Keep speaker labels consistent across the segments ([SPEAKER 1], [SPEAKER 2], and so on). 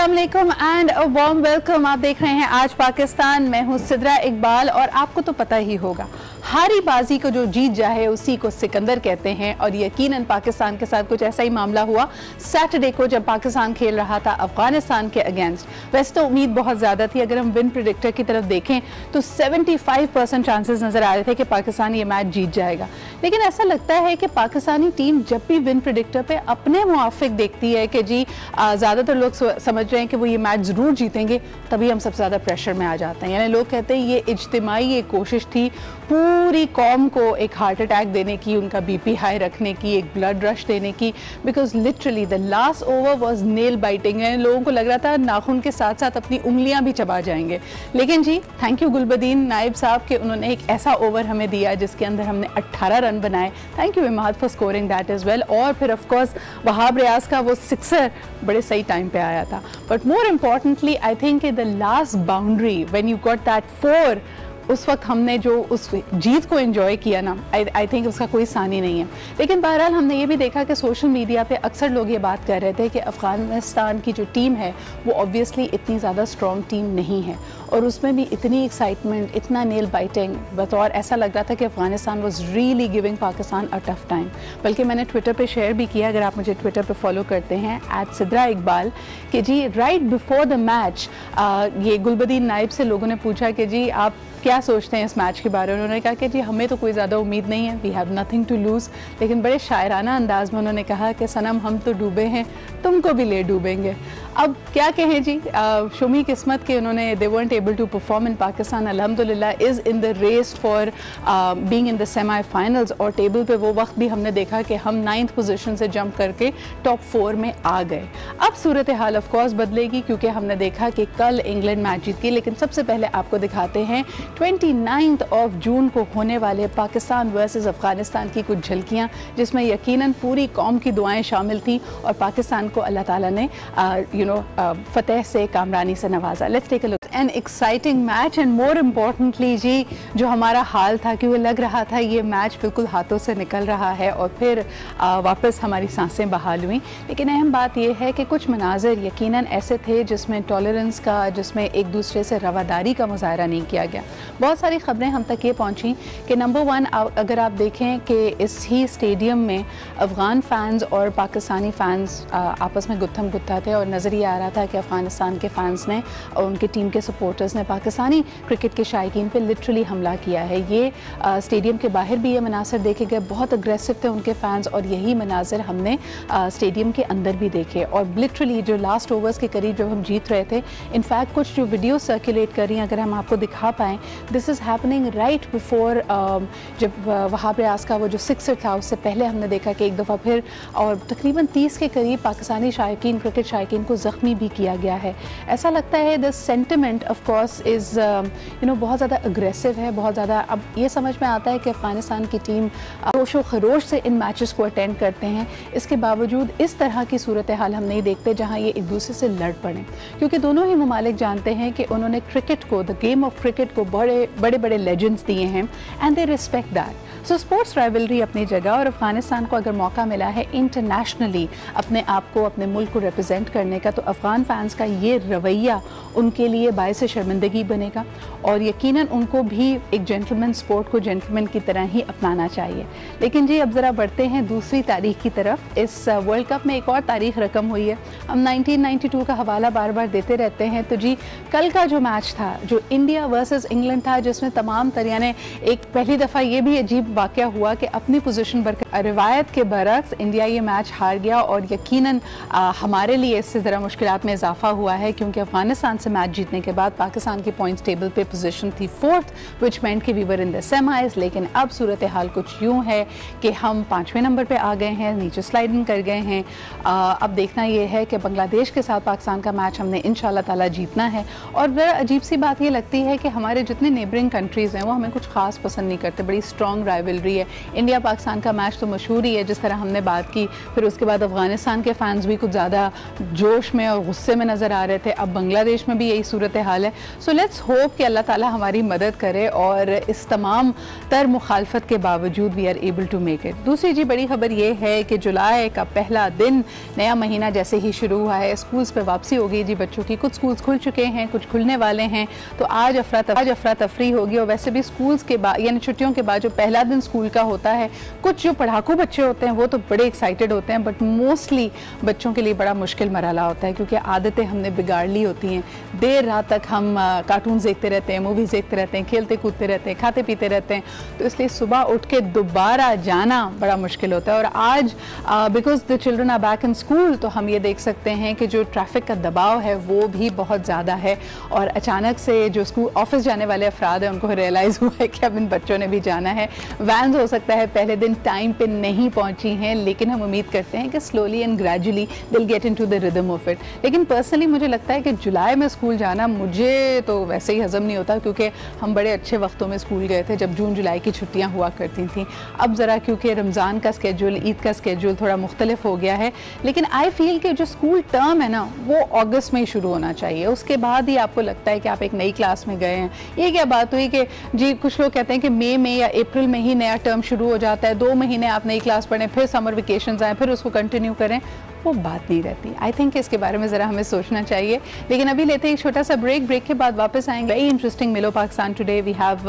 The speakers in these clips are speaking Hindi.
[SPEAKER 1] अस्सलाम वालेकुम एंड अ वार्म वेलकम। आप देख रहे हैं आज पाकिस्तान। मैं हूं सिद्रा इकबाल और आपको तो पता ही होगा, हारी बाजी को जो जीत जाए उसी को सिकंदर कहते हैं। और यकीनन पाकिस्तान के साथ कुछ ऐसा ही मामला हुआ सैटरडे को जब पाकिस्तान खेल रहा था अफगानिस्तान के अगेंस्ट। वैसे तो उम्मीद बहुत ज़्यादा थी, अगर हम विन प्रेडिक्टर की तरफ देखें तो 75% चांसेस नज़र आ रहे थे कि पाकिस्तान ये मैच जीत जाएगा। लेकिन ऐसा लगता है कि पाकिस्तानी टीम जब भी विन प्रेडिक्टर पे अपने मुआफिक देखती है कि जी ज़्यादातर लोग समझ रहे हैं कि वो ये मैच ज़रूर जीतेंगे, तभी हम सबसे ज़्यादा प्रेशर में आ जाते हैं। यानी लोग कहते हैं ये इज्तिमाई एक कोशिश थी पूरी कौम को एक हार्ट अटैक देने की, उनका बीपी हाई रखने की, एक ब्लड रश देने की, because literally the last over was nail biting. लोगों को लग रहा था नाखून के साथ साथ अपनी उंगलियां भी चबा जाएंगे। लेकिन जी थैंक यू गुलबदीन नाइब साहब के उन्होंने एक ऐसा ओवर हमें दिया जिसके अंदर हमने 18 रन बनाए। Thank you Imad for scoring that is well. और फिर ऑफकोर्स वहाब रियाज का वो सिक्सर बड़े सही टाइम पे आया था। But more importantly I think the last boundary when you got that 4, उस वक्त हमने जो उस जीत को एंजॉय किया ना, आई थिंक उसका कोई सानी नहीं है। लेकिन बहरहाल हमने ये भी देखा कि सोशल मीडिया पे अक्सर लोग ये बात कर रहे थे कि अफ़गानिस्तान की जो टीम है वो ऑब्वियसली इतनी ज़्यादा स्ट्रॉन्ग टीम नहीं है, और उसमें भी इतनी एक्साइटमेंट, इतना नेल बाइटिंग, बतौर ऐसा लग रहा था कि Afghanistan was really giving Pakistan a tough time. बल्कि मैंने ट्विटर पर शेयर भी किया, अगर आप मुझे ट्विटर पर फॉलो करते हैं @सिद्रा इकबाल, कि जी राइट बिफोर द मैच ये गुलबदीन नाइब से लोगों ने पूछा कि जी आप क्या सोचते हैं इस मैच के बारे में। उन्होंने कहा कि जी हमें तो कोई ज़्यादा उम्मीद नहीं है, we have nothing to lose. लेकिन बड़े शायराना अंदाज में उन्होंने कहा कि सनम हम तो डूबे हैं, तुमको भी ले डूबेंगे। अब क्या कहें जी, शुमी किस्मत के उन्होंने दे weren't able to perform in Pakistan अल्हम्दुलिल्लाह is in the race for being in the semifinals. और टेबल पे वो वक्त भी हमने देखा कि हम 9th पोजीशन से जंप करके टॉप 4 में आ गए। अब सूरत हाल ऑफ कोर्स बदलेगी, क्योंकि हमने देखा कि कल इंग्लैंड मैच जीत गई। लेकिन सबसे पहले आपको दिखाते हैं 29 जून को होने वाले पाकिस्तान वर्सेस अफगानिस्तान की कुछ झलकियाँ, जिसमें यकीनन पूरी कौम की दुआएं शामिल थी और पाकिस्तान को अल्लाह ताला ने फतेह से, कामरानी से नवाजा। Let's take a look. An exciting match and more importantly जी जो हमारा हाल था कि वो लग रहा था ये मैच बिल्कुल हाथों से निकल रहा है और फिर वापस हमारी सांसें बहाल हुई। लेकिन अहम बात यह है कि कुछ मनाजिर यकीनन ऐसे थे जिसमें टॉलरेंस का, जिसमें एक दूसरे से रवादारी का मुजाहरा नहीं किया गया। बहुत सारी खबरें हम तक ये पहुँची कि नंबर 1 अगर आप देखें कि इस ही स्टेडियम में अफ़गान फ़ैन्स और पाकिस्तानी फ़ैन्स आपस में गुत्थम गुत्था थे, और नज़र ये आ रहा था कि अफ़गानिस्तान के फ़ैन्स ने और उनकी टीम के सपोर्टर्स ने पाकिस्तानी क्रिकेट के शायकीन पे लिटरली हमला किया है। ये स्टेडियम के बाहर भी ये मनासर देखे गए, बहुत अग्रेसिव थे उनके फ़ैन्स, और यही मनासर हमने स्टेडियम के अंदर भी देखे। और लिटरली जो लास्ट ओवर्स के करीब जब हम जीत रहे थे, इनफैक्ट कुछ जो वीडियो सर्कुलेट कर रही हैं अगर हम आपको दिखा पाएँ, this is happening right before जब वहाब रियाज का वो जो सिक्सर था उससे पहले हमने देखा कि एक दफ़ा फिर और तकरीबन 30 के करीब पाकिस्तानी शायकीन, क्रिकेट शायकीन को ज़ख्मी भी किया गया है। ऐसा लगता है the sentiment of course is बहुत ज़्यादा अग्रेसिव है, बहुत ज़्यादा। अब ये समझ में आता है कि अफ़गानिस्तान की टीम जोशो खरोश से इन मैचेस को अटेंड करते हैं, इसके बावजूद इस तरह की सूरत हाल हम नहीं देखते जहाँ ये एक दूसरे से लड़ पड़ें, क्योंकि दोनों ही ममालिक जानते हैं कि उन्होंने क्रिकेट को, द गेम ऑफ क्रिकेट को बड़े बड़े लेजेंड्स दिए हैं and they respect that. So sports rivalry अपनी जगह, और अफ़गानिस्तान को अगर मौका मिला है इंटरनेशनली अपने आप को, अपने मुल्क को रिप्रेजेंट करने का, तो अफ़गान फैंस का ये रवैया उनके लिए बायस शर्मिंदगी बनेगा। और यकीनन उनको भी एक जेंटलमैन, स्पोर्ट को जेंटलमैन की तरह ही अपनाना चाहिए। लेकिन जी अब ज़रा बढ़ते हैं दूसरी तारीख की तरफ। इस वर्ल्ड कप में एक और तारीख रकम हुई है। हम 1992 का हवाला बार बार देते रहते हैं, तो जी कल का जो मैच था, जो इंडिया वर्सेस इंग्लैंड था, जिसमें तमाम तरह ने एक पहली दफ़ा ये भी अजीब वाक़या हुआ कि अपनी पोजीशन पर रिवायत के बरक्स इंडिया ये मैच हार गया। और यकीनन हमारे लिए इससे ज़रा मुश्किलात में इजाफा हुआ है, क्योंकि अफ़गानिस्तान से मैच जीतने के बाद पाकिस्तान की पॉइंट्स टेबल पे पोजीशन थी 4th, विच मेंट कि we were in the semis. लेकिन अब सूरत हाल कुछ यूँ है कि हम 5वें नंबर पर आ गए हैं, नीचे स्लाइडिंग कर गए हैं। अब देखना ये है कि बांग्लादेश के साथ पाकिस्तान का मैच हमने इंशाल्लाह ताला जीतना है। और ज़रा अजीब सी बात ये लगती है कि हमारे जितने नेबरिंग कंट्रीज़ हैं वो हमें कुछ खास पसंद नहीं करते, बड़ी स्ट्रॉन्ग राइवलरी है। इंडिया पाकिस्तान का मैच तो मशहूर ही है, जिस तरह हमने बात की। फिर उसके बाद अफगानिस्तान के फैंस भी कुछ ज़्यादा जोश में और गुस्से में नज़र आ रहे थे। अब बांग्लादेश में भी यही सूरत हाल है। सो लेट्स होप कि अल्लाह ताला हमारी मदद करे और इस तमाम तर मुखालफत के बावजूद we are able to make it. दूसरी जी बड़ी खबर ये है कि जुलाई का पहला दिन, नया महीना जैसे ही शुरू हुआ है, स्कूल्स पे वापसी हो गई जी बच्चों की। कुछ स्कूल्स खुल चुके हैं, कुछ खुलने वाले हैं, तो आज अफरा तफरी होगी। और वैसे भी स्कूल्स के बाद यानी छुट्टियों के बाद जो पहला दिन स्कूल का होता है, कुछ जो पढ़ाकू बच्चे होते हैं वो तो बड़े एक्साइटेड होते हैं, बट मोस्टली बच्चों के लिए बड़ा मुश्किल मरहला होता है क्योंकि आदतें हमने बिगाड़ ली होती हैं। देर रात तक हम कार्टून्स देखते रहते हैं, मूवीज़ देखते रहते हैं, खेलते कूदते रहते हैं, खाते पीते रहते हैं, तो इसलिए सुबह उठ के दोबारा जाना बड़ा मुश्किल होता है। और आज because the children are back in school, तो हम ये देख सकते हैं कि जो ट्रैफिक का दबाव है वो भी बहुत ज़्यादा है। और अचानक से जो स्कूल ऑफिस जाने वाले अफराद हैं उनको रियलाइज़ हुआ है कि अब इन बच्चों ने भी जाना है। वैन्स हो सकता है पहले दिन टाइम पे नहीं पहुंची हैं, लेकिन हम उम्मीद करते हैं कि स्लोली एंड ग्रेजुअली दिल get into the rhythm of it. लेकिन पर्सनली मुझे लगता है कि जुलाई में स्कूल जाना मुझे तो वैसे ही हज़म नहीं होता, क्योंकि हम बड़े अच्छे वक्तों में स्कूल गए थे जब जून जुलाई की छुट्टियाँ हुआ करती थी। अब ज़रा क्योंकि रमज़ान का स्केड्यूल, ईद का स्केड्यूल थोड़ा मुख्तलिफ हो गया है, लेकिन आई फील कि जो स्कूल टर्म है ना वो अगस्त में ही शुरू होना चाहिए। उसके बाद ही आपको लगता है कि आप एक नई क्लास में गए हैं। ये क्या बात हुई कि जी कुछ लोग कहते हैं कि मई में या अप्रैल में ही नया टर्म शुरू हो जाता है, 2 महीने आप नई क्लास पढ़ें, फिर समर वेकेशंस आए, फिर उसको कंटिन्यू करें, वो बात नहीं रहती। आई थिंक इसके बारे में ज़रा हमें सोचना चाहिए। लेकिन अभी लेते हैं एक छोटा सा ब्रेक के बाद वापस आएंगे। वेरी इंटरेस्टिंग मिलो Pakistan today, we have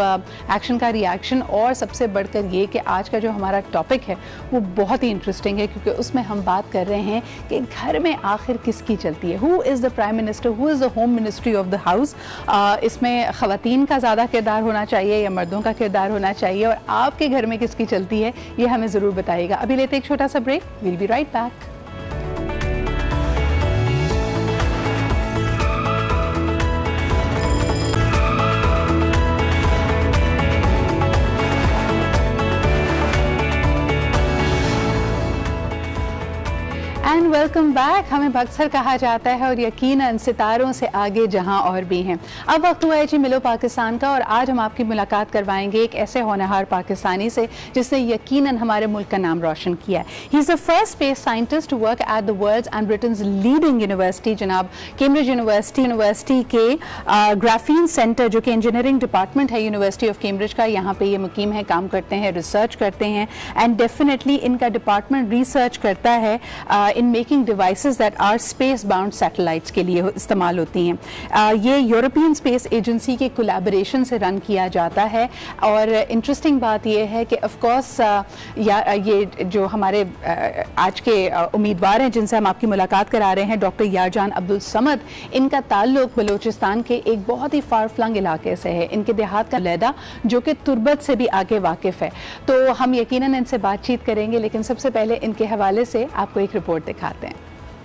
[SPEAKER 1] action का रिएक्शन, और सबसे बढ़कर ये कि आज का जो हमारा टॉपिक है वो बहुत ही इंटरेस्टिंग है, क्योंकि उसमें हम बात कर रहे हैं कि घर में आखिर किसकी चलती है, who is the prime minister, who is the home ministry of the house. इसमें ख़वातीन का ज़्यादा किरदार होना चाहिए या मर्दों का किरदार होना चाहिए, और आपके घर में किसकी चलती है ये हमें ज़रूर बताइएगा। अभी लेते हैं एक छोटा सा break, will be right back. And welcome back. हमें अक्सर कहा जाता है और यकीनन सितारों से आगे जहां और भी हैं। अब वक्त हुआ है जी मिलो पाकिस्तान का, और आज हम आपकी मुलाकात करवाएंगे एक ऐसे होनहार पाकिस्तानी से जिसने यकीनन हमारे मुल्क का नाम रोशन किया है। He is the first space scientist to work at the world's and Britain's leading university, जनाब कैम्ब्रिज यूनिवर्सिटी के ग्राफीन सेंटर, जो कि इंजीनियरिंग डिपार्टमेंट है यूनिवर्सिटी ऑफ कैम्ब्रिज का, यहाँ पे ये मुकीम है, काम करते हैं, रिसर्च करते हैं, एंड डेफिनेटली इनका डिपार्टमेंट रिसर्च करता है in making devices that are space bound satellites के लिए इस्तेमाल होती हैं। ये यूरोपियन स्पेस एजेंसी के कोलैबोरेशन से रन किया जाता है। और इंटरेस्टिंग बात ये है कि ऑफ कोर्स ये जो हमारे आज के उम्मीदवार हैं जिनसे हम आपकी मुलाकात करा रहे हैं, डॉक्टर यारजान अब्दुल समद, इनका ताल्लुक बलूचिस्तान के एक बहुत ही फार फ्लंग इलाके से है। इनके देहात का लैदा जो कि तुर्बत से भी आगे वाकिफ़ है, तो हम यकीनन इनसे बातचीत करेंगे। लेकिन सबसे पहले इनके हवाले से आपको एक रिपोर्ट दिखाते हैं।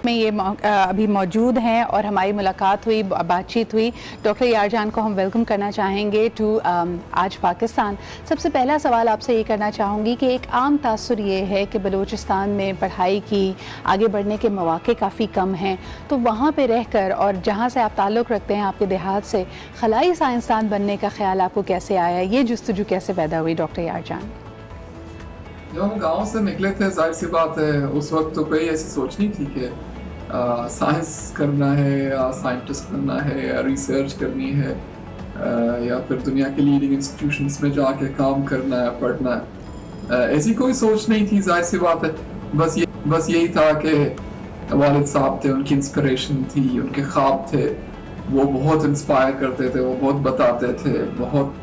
[SPEAKER 1] में ये अभी मौजूद हैं और हमारी मुलाकात हुई, बातचीत हुई। डॉक्टर यारजान को हम वेलकम करना चाहेंगे टू आज पाकिस्तान। सबसे पहला सवाल आपसे ये करना चाहूँगी कि एक आम तासुर ये है कि बलूचिस्तान में पढ़ाई की आगे बढ़ने के मौके काफ़ी कम हैं, तो वहाँ पे रहकर और जहाँ से आप ताल्लुक़ रखते हैं आपके देहात से, खलाई साइंसदान बनने का ख्याल आपको कैसे आया, ये जुस्तजू कैसे पैदा हुई डॉक्टर यारजान?
[SPEAKER 2] जब हम गांव से निकले थे, जाहिर सी बात है उस वक्त तो कोई ऐसी सोच नहीं थी कि साइंस करना है या साइंटिस्ट बनना है या रिसर्च करनी है या फिर दुनिया के लीडिंग इंस्टीट्यूशंस में जाके काम करना है, पढ़ना है। ऐसी कोई सोच नहीं थी, जाहिर सी बात है। बस यही था कि वालिद साहब थे, उनकी इंस्पिरेशन थी, उनके ख्वाब थे, वो बहुत इंस्पायर करते थे, वो बहुत बताते थे, बहुत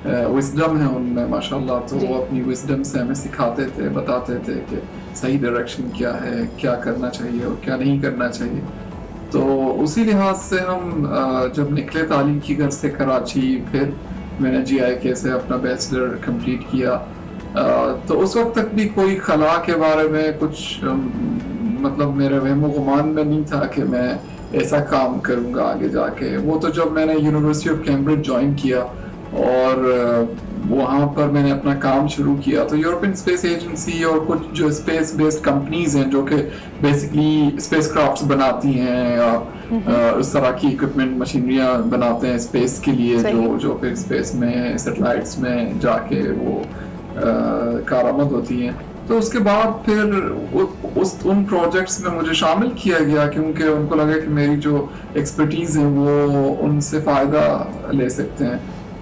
[SPEAKER 2] विजडम है उनमें माशाल्लाह। तो वो अपनी विजडम से हमें सिखाते थे, बताते थे कि सही डायरेक्शन क्या है, क्या करना चाहिए और क्या नहीं करना चाहिए। तो उसी लिहाज से हम जब निकले तालीम की घर से कराची, फिर मैंने GIK से अपना बैचलर कंप्लीट किया, तो उस वक्त तक भी कोई खला के बारे में कुछ मतलब मेरे वहमो गुमान में नहीं था कि मैं ऐसा काम करूँगा आगे जाके। वो तो जब मैंने यूनिवर्सिटी ऑफ कैम्ब्रिज ज्वाइन किया और वहाँ पर मैंने अपना काम शुरू किया, तो यूरोपियन स्पेस एजेंसी और कुछ जो स्पेस बेस्ड कंपनीज हैं जो कि बेसिकली स्पेस क्राफ्ट्स बनाती हैं या उस तरह की इक्विपमेंट मशीनरियाँ बनाते हैं स्पेस के लिए, जो फिर स्पेस में सैटेलाइट्स में जाके वो कारामद होती हैं। तो उसके बाद फिर उन प्रोजेक्ट्स में मुझे शामिल किया गया क्योंकि उनको लगा कि मेरी जो एक्सपर्टीज़ है वो उनसे फ़ायदा ले सकते हैं।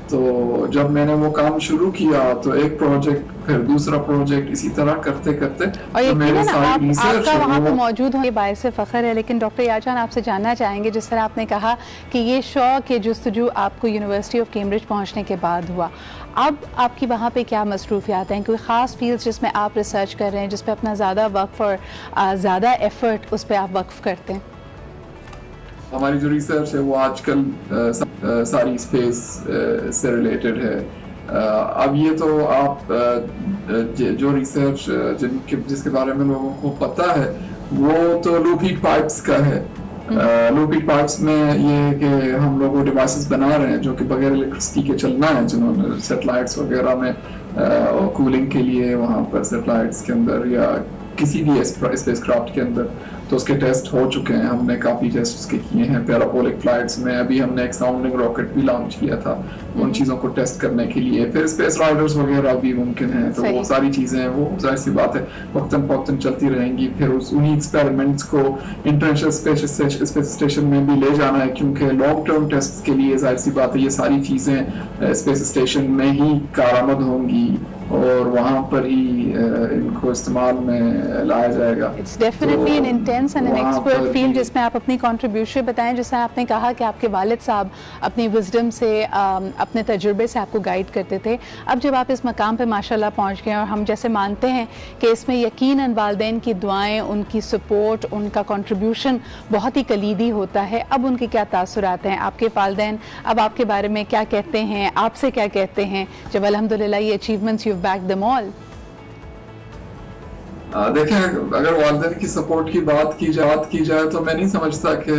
[SPEAKER 2] तो जब मैंने वो काम शुरू किया तो एक प्रोजेक्ट फिर दूसरा प्रोजेक्ट, इसी तरह करते करते
[SPEAKER 1] और
[SPEAKER 2] तो मेरे सारी रिसर्च
[SPEAKER 1] आपका वहाँ पे मौजूद होने बायस फ़ख्र है। लेकिन डॉक्टर यारजान, आपसे जानना चाहेंगे, जिस तरह आपने कहा कि ये शौक़ ये जस्तजू आपको यूनिवर्सिटी ऑफ कैम्ब्रिज पहुँचने के बाद हुआ, अब आपकी वहाँ पे क्या मसरूफियात हैं? कोई ख़ास फील्ड जिसमें आप रिसर्च कर रहे हैं, जिस पर अपना ज़्यादा वक्फ और ज़्यादा एफ़र्ट उस पर आप वक्फ करते हैं?
[SPEAKER 2] हमारी जो रिसर्च है वो आजकल सारी स्पेस से रिलेटेड है। अब ये तो आप जो रिसर्च जिसके बारे में लोगों को पता है वो तो लूप हीट पाइप्स का है। लूप हीट पाइप्स में ये है कि हम लोग वो डिवाइसेस बना रहे हैं जो कि बगैर इलेक्ट्रिसिटी के चलना है, जिन्होंने सैटेलाइट्स वगैरह में कूलिंग के लिए वहाँ पर सैटेलाइट्स के अंदर या किसी भी स्पेसक्राफ्ट के अंदर तो उसके टेस्ट हो चुके हैं। हमने काफ़ी टेस्ट उसके किए हैं पैराबोलिक फ्लाइट्स में। अभी हमने एक साउंडिंग रॉकेट भी लॉन्च किया था उन चीज़ों को टेस्ट करने के लिए। फिर स्पेस राइडर्स वगैरह भी मुमकिन है। तो वो सारी चीज़ें वो जाहिर सी बात है वक्तन फवक्तन चलती रहेंगी। फिर उन्हीं एक्सपेरिमेंट्स को इंटरनेशनल स्पेस स्टेशन में भी ले जाना है क्योंकि लॉन्ग टर्म टेस्ट के लिए जाहिर सी बात है ये सारी चीज़ें स्पेस स्टेशन में ही कारआमद होंगी और वहाँ पर ही इनको इस्तेमाल में लाया जाएगा।
[SPEAKER 1] It's definitely an intense and an expert field जिसमें आप अपनी कंट्रीब्यूशन बताएं। जैसे आपने कहा कि आपके वालिद साहब अपनी विजडम से अपने तजुर्बे से आपको गाइड करते थे। अब जब आप इस मकाम पे माशाल्लाह पहुँच गए और हम जैसे मानते हैं कि इसमें यकीनन वालिदैन की दुआएं, उनकी सपोर्ट, उनका कंट्रीब्यूशन बहुत ही कलीदी होता है। अब उनके क्या तासुरात हैं? आपके वालिदैन अब आपके बारे में क्या कहते हैं, आपसे क्या कहते हैं जब अल्हम्दुलिल्लाह ये अचीवमेंट्स back them all?
[SPEAKER 2] देखें, अगर वालिदैन की सपोर्ट की बात की जाए तो मैं नहीं समझता कि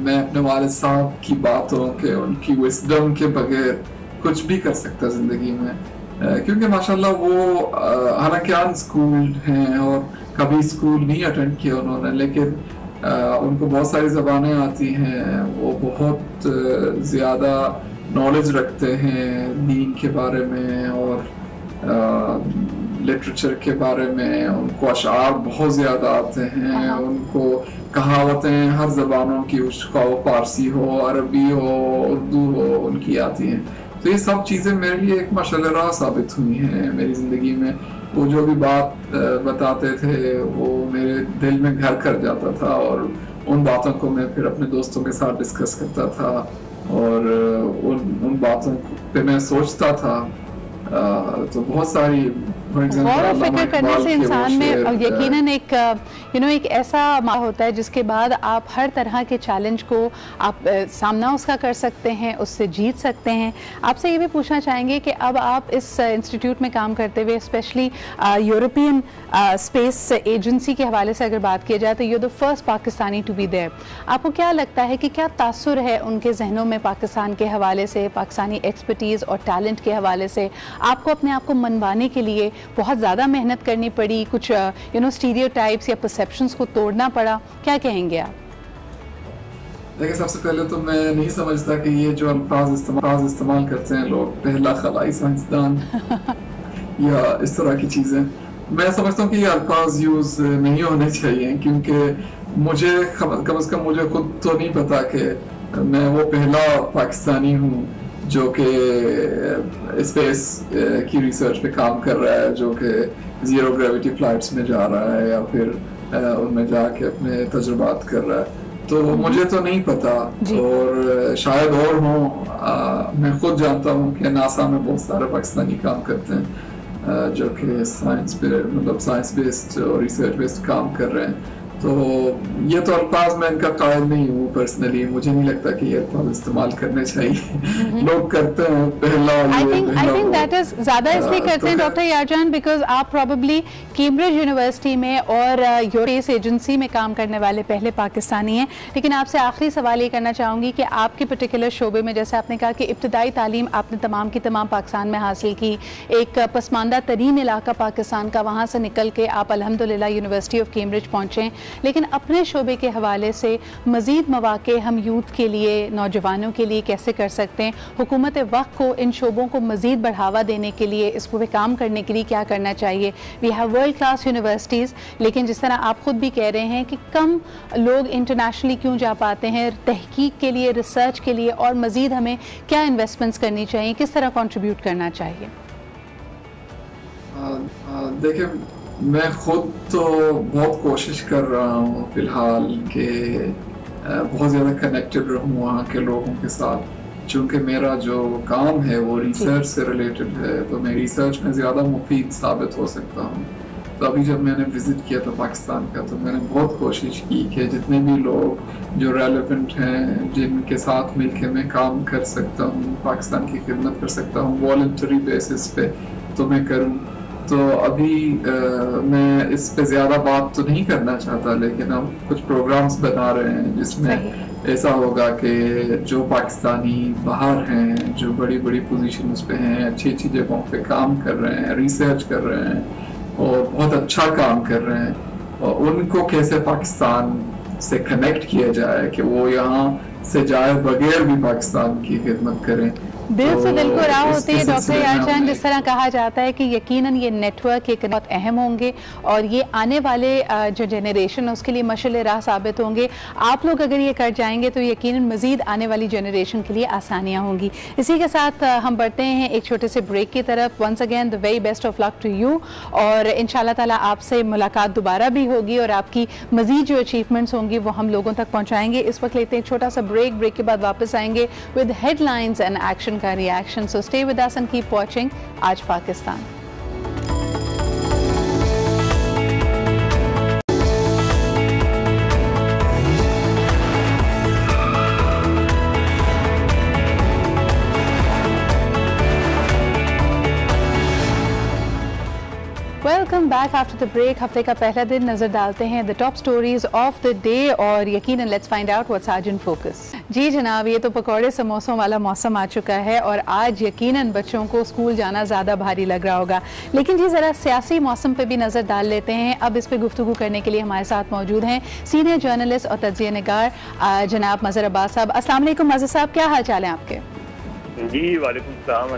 [SPEAKER 2] मैं अपने वालिद साहब की बातों के, उनकी विजडम के बगैर कुछ भी कर सकता ज़िंदगी में। क्योंकि माशाल्लाह वो हालांकि अन स्कूल हैं और कभी स्कूल नहीं अटेंड किया उन्होंने, लेकिन उनको बहुत सारी ज़बानें आती हैं। वो बहुत ज़्यादा नॉलेज रखते हैं दीन के बारे में और लिटरेचर के बारे में। उनको अशार बहुत ज़्यादा आते हैं, उनको कहावतें हर ज़बानों की, उसका वो फारसी हो, अरबी हो, उर्दू हो, उनकी आती हैं। तो ये सब चीज़ें मेरे लिए एक मशाल राह साबित हुई हैं मेरी ज़िंदगी में। वो जो भी बात बताते थे वो मेरे दिल में घर कर जाता था और उन बातों को मैं फिर अपने दोस्तों के साथ डिस्कस करता था और उन बातों पे मैं सोचता था। तो बहुत सारी
[SPEAKER 1] गौर और फिक्र करने से इंसान में यकीनन एक एक ऐसा माहौल होता है जिसके बाद आप हर तरह के चैलेंज को आप सामना उसका कर सकते हैं, उससे जीत सकते हैं। आपसे ये भी पूछना चाहेंगे कि अब आप इस इंस्टीट्यूट में काम करते हुए स्पेशली यूरोपियन स्पेस एजेंसी के हवाले से अगर बात की जाए तो you the first Pakistani to be there. आपको क्या लगता है कि क्या तासुर है उनके जहनों में पाकिस्तान के हवाले से, पाकिस्तानी एक्सपर्टीज़ और टैलेंट के हवाले से? आपको अपने आप को मनवाने के लिए बहुत ज़्यादा मेहनत करनी पड़ी, कुछ स्टीरियोटाइप्स या परसेप्शंस को तोड़ना पड़ा, क्या कहेंगे आप?
[SPEAKER 2] देखिए, सबसे पहले तो मैं नहीं समझता कि ये जो अल्फाज इस्तेमाल करते हैं लोग, पहला खलाई साइंसदान या इस तरह की चीज़ें, मैं समझता हूँ कि ये अल्फाज यूज़ नहीं होने चाहिए क्योंकि मुझे कम से कम मुझे खुद तो नहीं पता कि मैं वो पहला पाकिस्तानी हूँ जो कि स्पेस की रिसर्च पे काम कर रहा है, जो कि ज़ीरो ग्रेविटी फ्लाइट्स में जा रहा है या फिर उनमें जाके अपने तजुर्बात कर रहा है। तो मुझे तो नहीं पता और शायद और हों। मैं खुद जानता हूँ कि नासा में बहुत सारे पाकिस्तानी काम करते हैं जो कि साइंस बेस्ड और रिसर्च बेस्ड काम कर रहे हैं। तो ये तो अल्फाज मैं इनका कायल नहीं हूँ पर्सनली, मुझे नहीं लगता कि ये अल्फाज इस्तेमाल करने चाहिए। लोग करते हैं पहला।
[SPEAKER 1] आई थिंक दैट इज ज़्यादा इसलिए करते हैं डॉक्टर यारजान बिकॉज आप प्रॉबेबली कैम्ब्रिज यूनिवर्सिटी में और यूरोस एजेंसी में काम करने वाले पहले पाकिस्तानी हैं। लेकिन आपसे आखिरी सवाल ये करना चाहूँगी कि आपके पर्टिकुलर शोबे में, जैसे आपने कहा कि इब्तदाई तालीम आपने तमाम की तमाम पाकिस्तान में हासिल की, एक पसमानदा तरीन इलाका पाकिस्तान का, वहाँ से निकल के आप अल्हम्दुलिल्लाह यूनिवर्सिटी ऑफ कैम्ब्रिज पहुँचे। लेकिन अपने शोबे के हवाले से मज़ीद मौक़े हम यूथ के लिए, नौजवानों के लिए कैसे कर सकते हैं, हुकूमत वक्त को इन शोबों को मज़ीद बढ़ावा देने के लिए, इस पर काम करने के लिए क्या करना चाहिए। We have world class universities, लेकिन जिस तरह आप ख़ुद भी कह रहे हैं कि कम लोग इंटरनेशनली क्यों जा पाते हैं, तहकीक के लिए, रिसर्च के लिए, और मज़ीद हमें क्या इन्वेस्टमेंट्स करनी चाहिए, किस तरह कंट्रीब्यूट करना चाहिए?
[SPEAKER 2] देखिए, मैं खुद तो बहुत कोशिश कर रहा हूँ फ़िलहाल कि बहुत ज़्यादा कनेक्टेड रहूँ वहाँ के लोगों के साथ। चूँकि मेरा जो काम है वो रिसर्च से रिलेटेड है, तो मैं रिसर्च में ज़्यादा मुफीद साबित हो सकता हूँ। तो अभी जब मैंने विज़िट किया था पाकिस्तान का, तो मैंने बहुत कोशिश की कि जितने भी लोग जो रेलेवेंट हैं, जिनके साथ मिलकर मैं काम कर सकता हूँ, पाकिस्तान की खिदमत कर सकता हूँ वॉलंटरी बेसिस पे, तो मैं करूँ। तो अभी मैं इस पे ज़्यादा बात तो नहीं करना चाहता, लेकिन हम कुछ प्रोग्राम्स बना रहे हैं जिसमें ऐसा होगा कि जो पाकिस्तानी बाहर हैं, जो बड़ी बड़ी पोजीशंस पे हैं, अच्छी अच्छी जगहों पे काम कर रहे हैं, रिसर्च कर रहे हैं और बहुत अच्छा काम कर रहे हैं, और उनको कैसे पाकिस्तान से कनेक्ट किया जाए कि वो यहाँ से जाए बगैर भी पाकिस्तान की खिदमत करें।
[SPEAKER 1] दिल से दिल को राह होती है डॉक्टर यारजान। जिस तरह कहा जाता है कि यकीनन ये नेटवर्क एक बहुत अहम होंगे और ये आने वाले जो जनरेशन है उसके लिए मशाल राह साबित होंगे। आप लोग अगर ये कर जाएंगे तो यकीनन मज़ीद आने वाली जनरेशन के लिए आसानियाँ होंगी। इसी के साथ हम बढ़ते हैं एक छोटे से ब्रेक की तरफ। Once again the very best of luck to you, और इंशाल्लाह ताला आपसे मुलाकात दोबारा भी होगी और आपकी मज़ीद जो अचीवमेंट्स होंगी वो हम लोगों तक पहुँचाएंगे। इस वक्त लेते हैं छोटा सा ब्रेक के बाद वापस आएंगे विद हेडलाइंस एंड एक्शन का reaction. So stay with us and keep watching आज Pakistan. Welcome back after the break. हफ्ते का पहला दिन, नजर डालते हैं the top stories of the day और यकीनन लेट्स फाइंड आउट व्हाट्स आज इन फोकस। जी जनाब, ये तो पकौड़े समोसों वाला मौसम आ चुका है और आज यकीनन बच्चों को स्कूल जाना ज़्यादा भारी लग रहा होगा। लेकिन जी ज़रा सियासी मौसम पे भी नज़र डाल लेते हैं। अब इस पे गुफ्तगू करने के लिए हमारे साथ मौजूद हैं सीनियर जर्नलिस्ट और तज्ज़िया निगार जनाब मज़हर अब्बास साहब। अस्सलाम वालेकुम मज़हर साहब, क्या हाल चाल है आपके?
[SPEAKER 3] जी वालेकुम सलाम।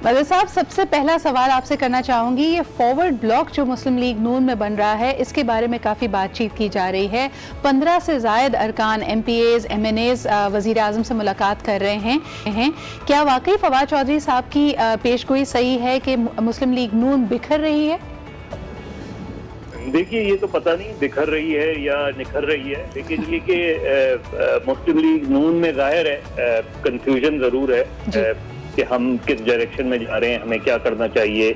[SPEAKER 1] मज़हर साहब, सबसे पहला सवाल आपसे करना चाहूँगी, ये फॉरवर्ड ब्लॉक जो मुस्लिम लीग नून में बन रहा है, इसके बारे में काफ़ी बातचीत की जा रही है। 15 से ज़ायद अरकान MPAs MNAs वज़ीर आज़म से मुलाकात कर रहे हैं। क्या वाकई फवाद चौधरी साहब की पेशगोई सही है कि मुस्लिम लीग नून बिखर रही है?
[SPEAKER 3] देखिए, ये तो पता नहीं बिखर रही है या निखर रही है, लेकिन ये कि मुस्लिम लीग नून में जाहिर है कंफ्यूजन ज़रूर है कि हम किस डायरेक्शन में जा रहे हैं, हमें क्या करना चाहिए,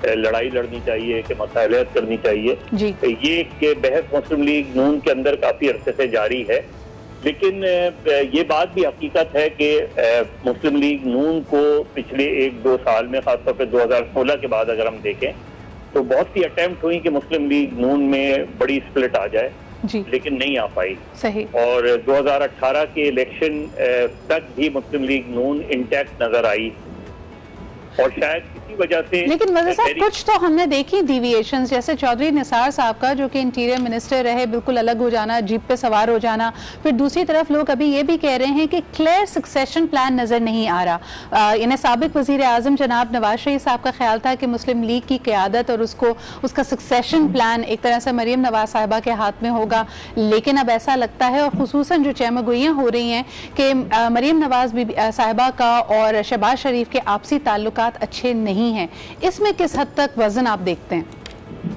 [SPEAKER 3] लड़ाई लड़नी चाहिए कि मसाइलत करनी चाहिए। ये कि बहस मुस्लिम लीग नून के अंदर काफ़ी अरसे से जारी है, लेकिन ये बात भी हकीकत है कि मुस्लिम लीग नून को पिछले 1-2 साल में, खासतौर पर 2016 के बाद अगर हम देखें तो बहुत सी अटेम्प्ट हुई कि मुस्लिम लीग नून में बड़ी स्प्लिट आ जाए, लेकिन नहीं आ पाई।
[SPEAKER 1] सही।
[SPEAKER 3] और 2018 के इलेक्शन तक भी मुस्लिम लीग नून इंटैक्ट नजर आई और शायद इसी वजह से।
[SPEAKER 1] लेकिन मज़हर साहब, कुछ तो हमने देखी डिविएशंस, जैसे चौधरी निसार साहब का जो कि इंटीरियर मिनिस्टर रहे, बिल्कुल अलग हो जाना, जीप पे सवार हो जाना। फिर दूसरी तरफ लोग अभी ये भी कह रहे हैं कि क्लियर सक्सेशन प्लान नज़र नहीं आ रहा। इन्हें साबिक वज़ीर आज़म जनाब नवाज शरीफ साहब का ख्याल था कि मुस्लिम लीग की क़यादत और उसका सक्सेशन प्लान एक तरह से मरीम नवाज साहिबा के हाथ में होगा, लेकिन अब ऐसा लगता है, और ख़ुसूसन जो चहमगोइयाँ हो रही हैं कि मरीम नवाज साहिबा का और शहबाज शरीफ के आपसी ताल्लुकात अच्छे नहीं हैं, इसमें किस हद तक वजन आप देखते हैं?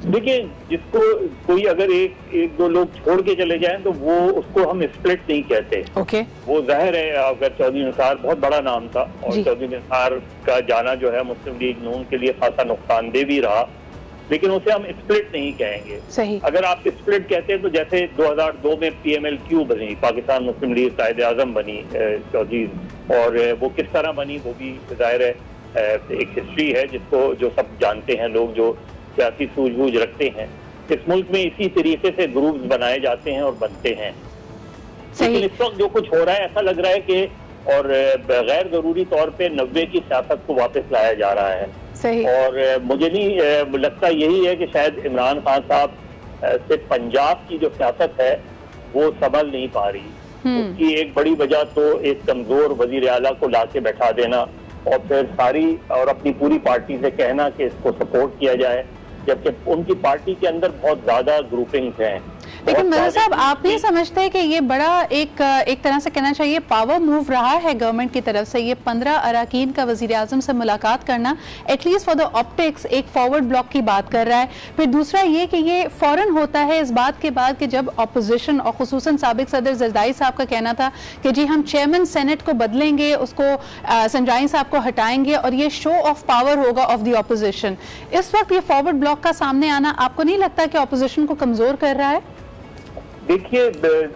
[SPEAKER 3] देखिए, जिसको कोई अगर एक दो लोग छोड़ के चले जाएं तो वो उसको हम स्प्लिट नहीं कहते। वो जाहिर है, अगर चौधरी निसार बहुत बड़ा नाम था और चौधरी निसार का जाना जो है मुस्लिम लीग नून के लिए खासा नुकसानदेह भी रहा, लेकिन उसे हम स्प्लिट नहीं कहेंगे।
[SPEAKER 1] सही।
[SPEAKER 3] अगर आप स्प्लिट कहते हैं तो जैसे 2002 में PMLQ बनी, पाकिस्तान मुस्लिम लीग कायदे आज़म बनी चौधरी, और वो किस तरह बनी वो भी जाहिर है एक हिस्ट्री है जिसको जो सब जानते हैं लोग जो सियासी सूझबूझ रखते हैं। इस मुल्क में इसी तरीके से ग्रुप्स बनाए जाते हैं और बनते हैं। लेकिन इस वक्त जो कुछ हो रहा है, ऐसा लग रहा है कि और गैर जरूरी तौर पे 90 की सियासत को वापस लाया जा रहा है।
[SPEAKER 1] सही।
[SPEAKER 3] और मुझे नहीं लगता, यही है कि शायद इमरान खान साहब से पंजाब की जो सियासत है वो संभल नहीं पा रही। उसकी एक बड़ी वजह तो एक कमजोर वजीर आला को लाके बैठा देना और फिर सारी और अपनी पूरी पार्टी से कहना कि इसको सपोर्ट किया जाए, जबकि उनकी पार्टी के अंदर बहुत ज्यादा ग्रुपिंग्स हैं।
[SPEAKER 1] लेकिन मदर साहब, आप नहीं समझते कि ये बड़ा एक तरह से कहना चाहिए पावर मूव रहा है गवर्नमेंट की तरफ से, ये 15 अरकान का वजीर आजम से मुलाकात करना, एटलीस्ट फॉर द ऑप्टिक्स एक फॉरवर्ड ब्लॉक की बात कर रहा है। फिर दूसरा ये कि ये फौरन होता है इस बात के बाद कि जब अपोजिशन और खुसूसन साबिक सदर जरदाई साहब का कहना था कि जी हम चेयरमैन सेनेट को बदलेंगे, उसको संजाई साहब को हटाएंगे और ये शो ऑफ पावर होगा ऑफ द ऑपोजिशन। इस वक्त ये फॉरवर्ड ब्लॉक का सामने आना आपको नहीं लगता कि ऑपोजिशन को कमजोर कर रहा है?
[SPEAKER 3] देखिए,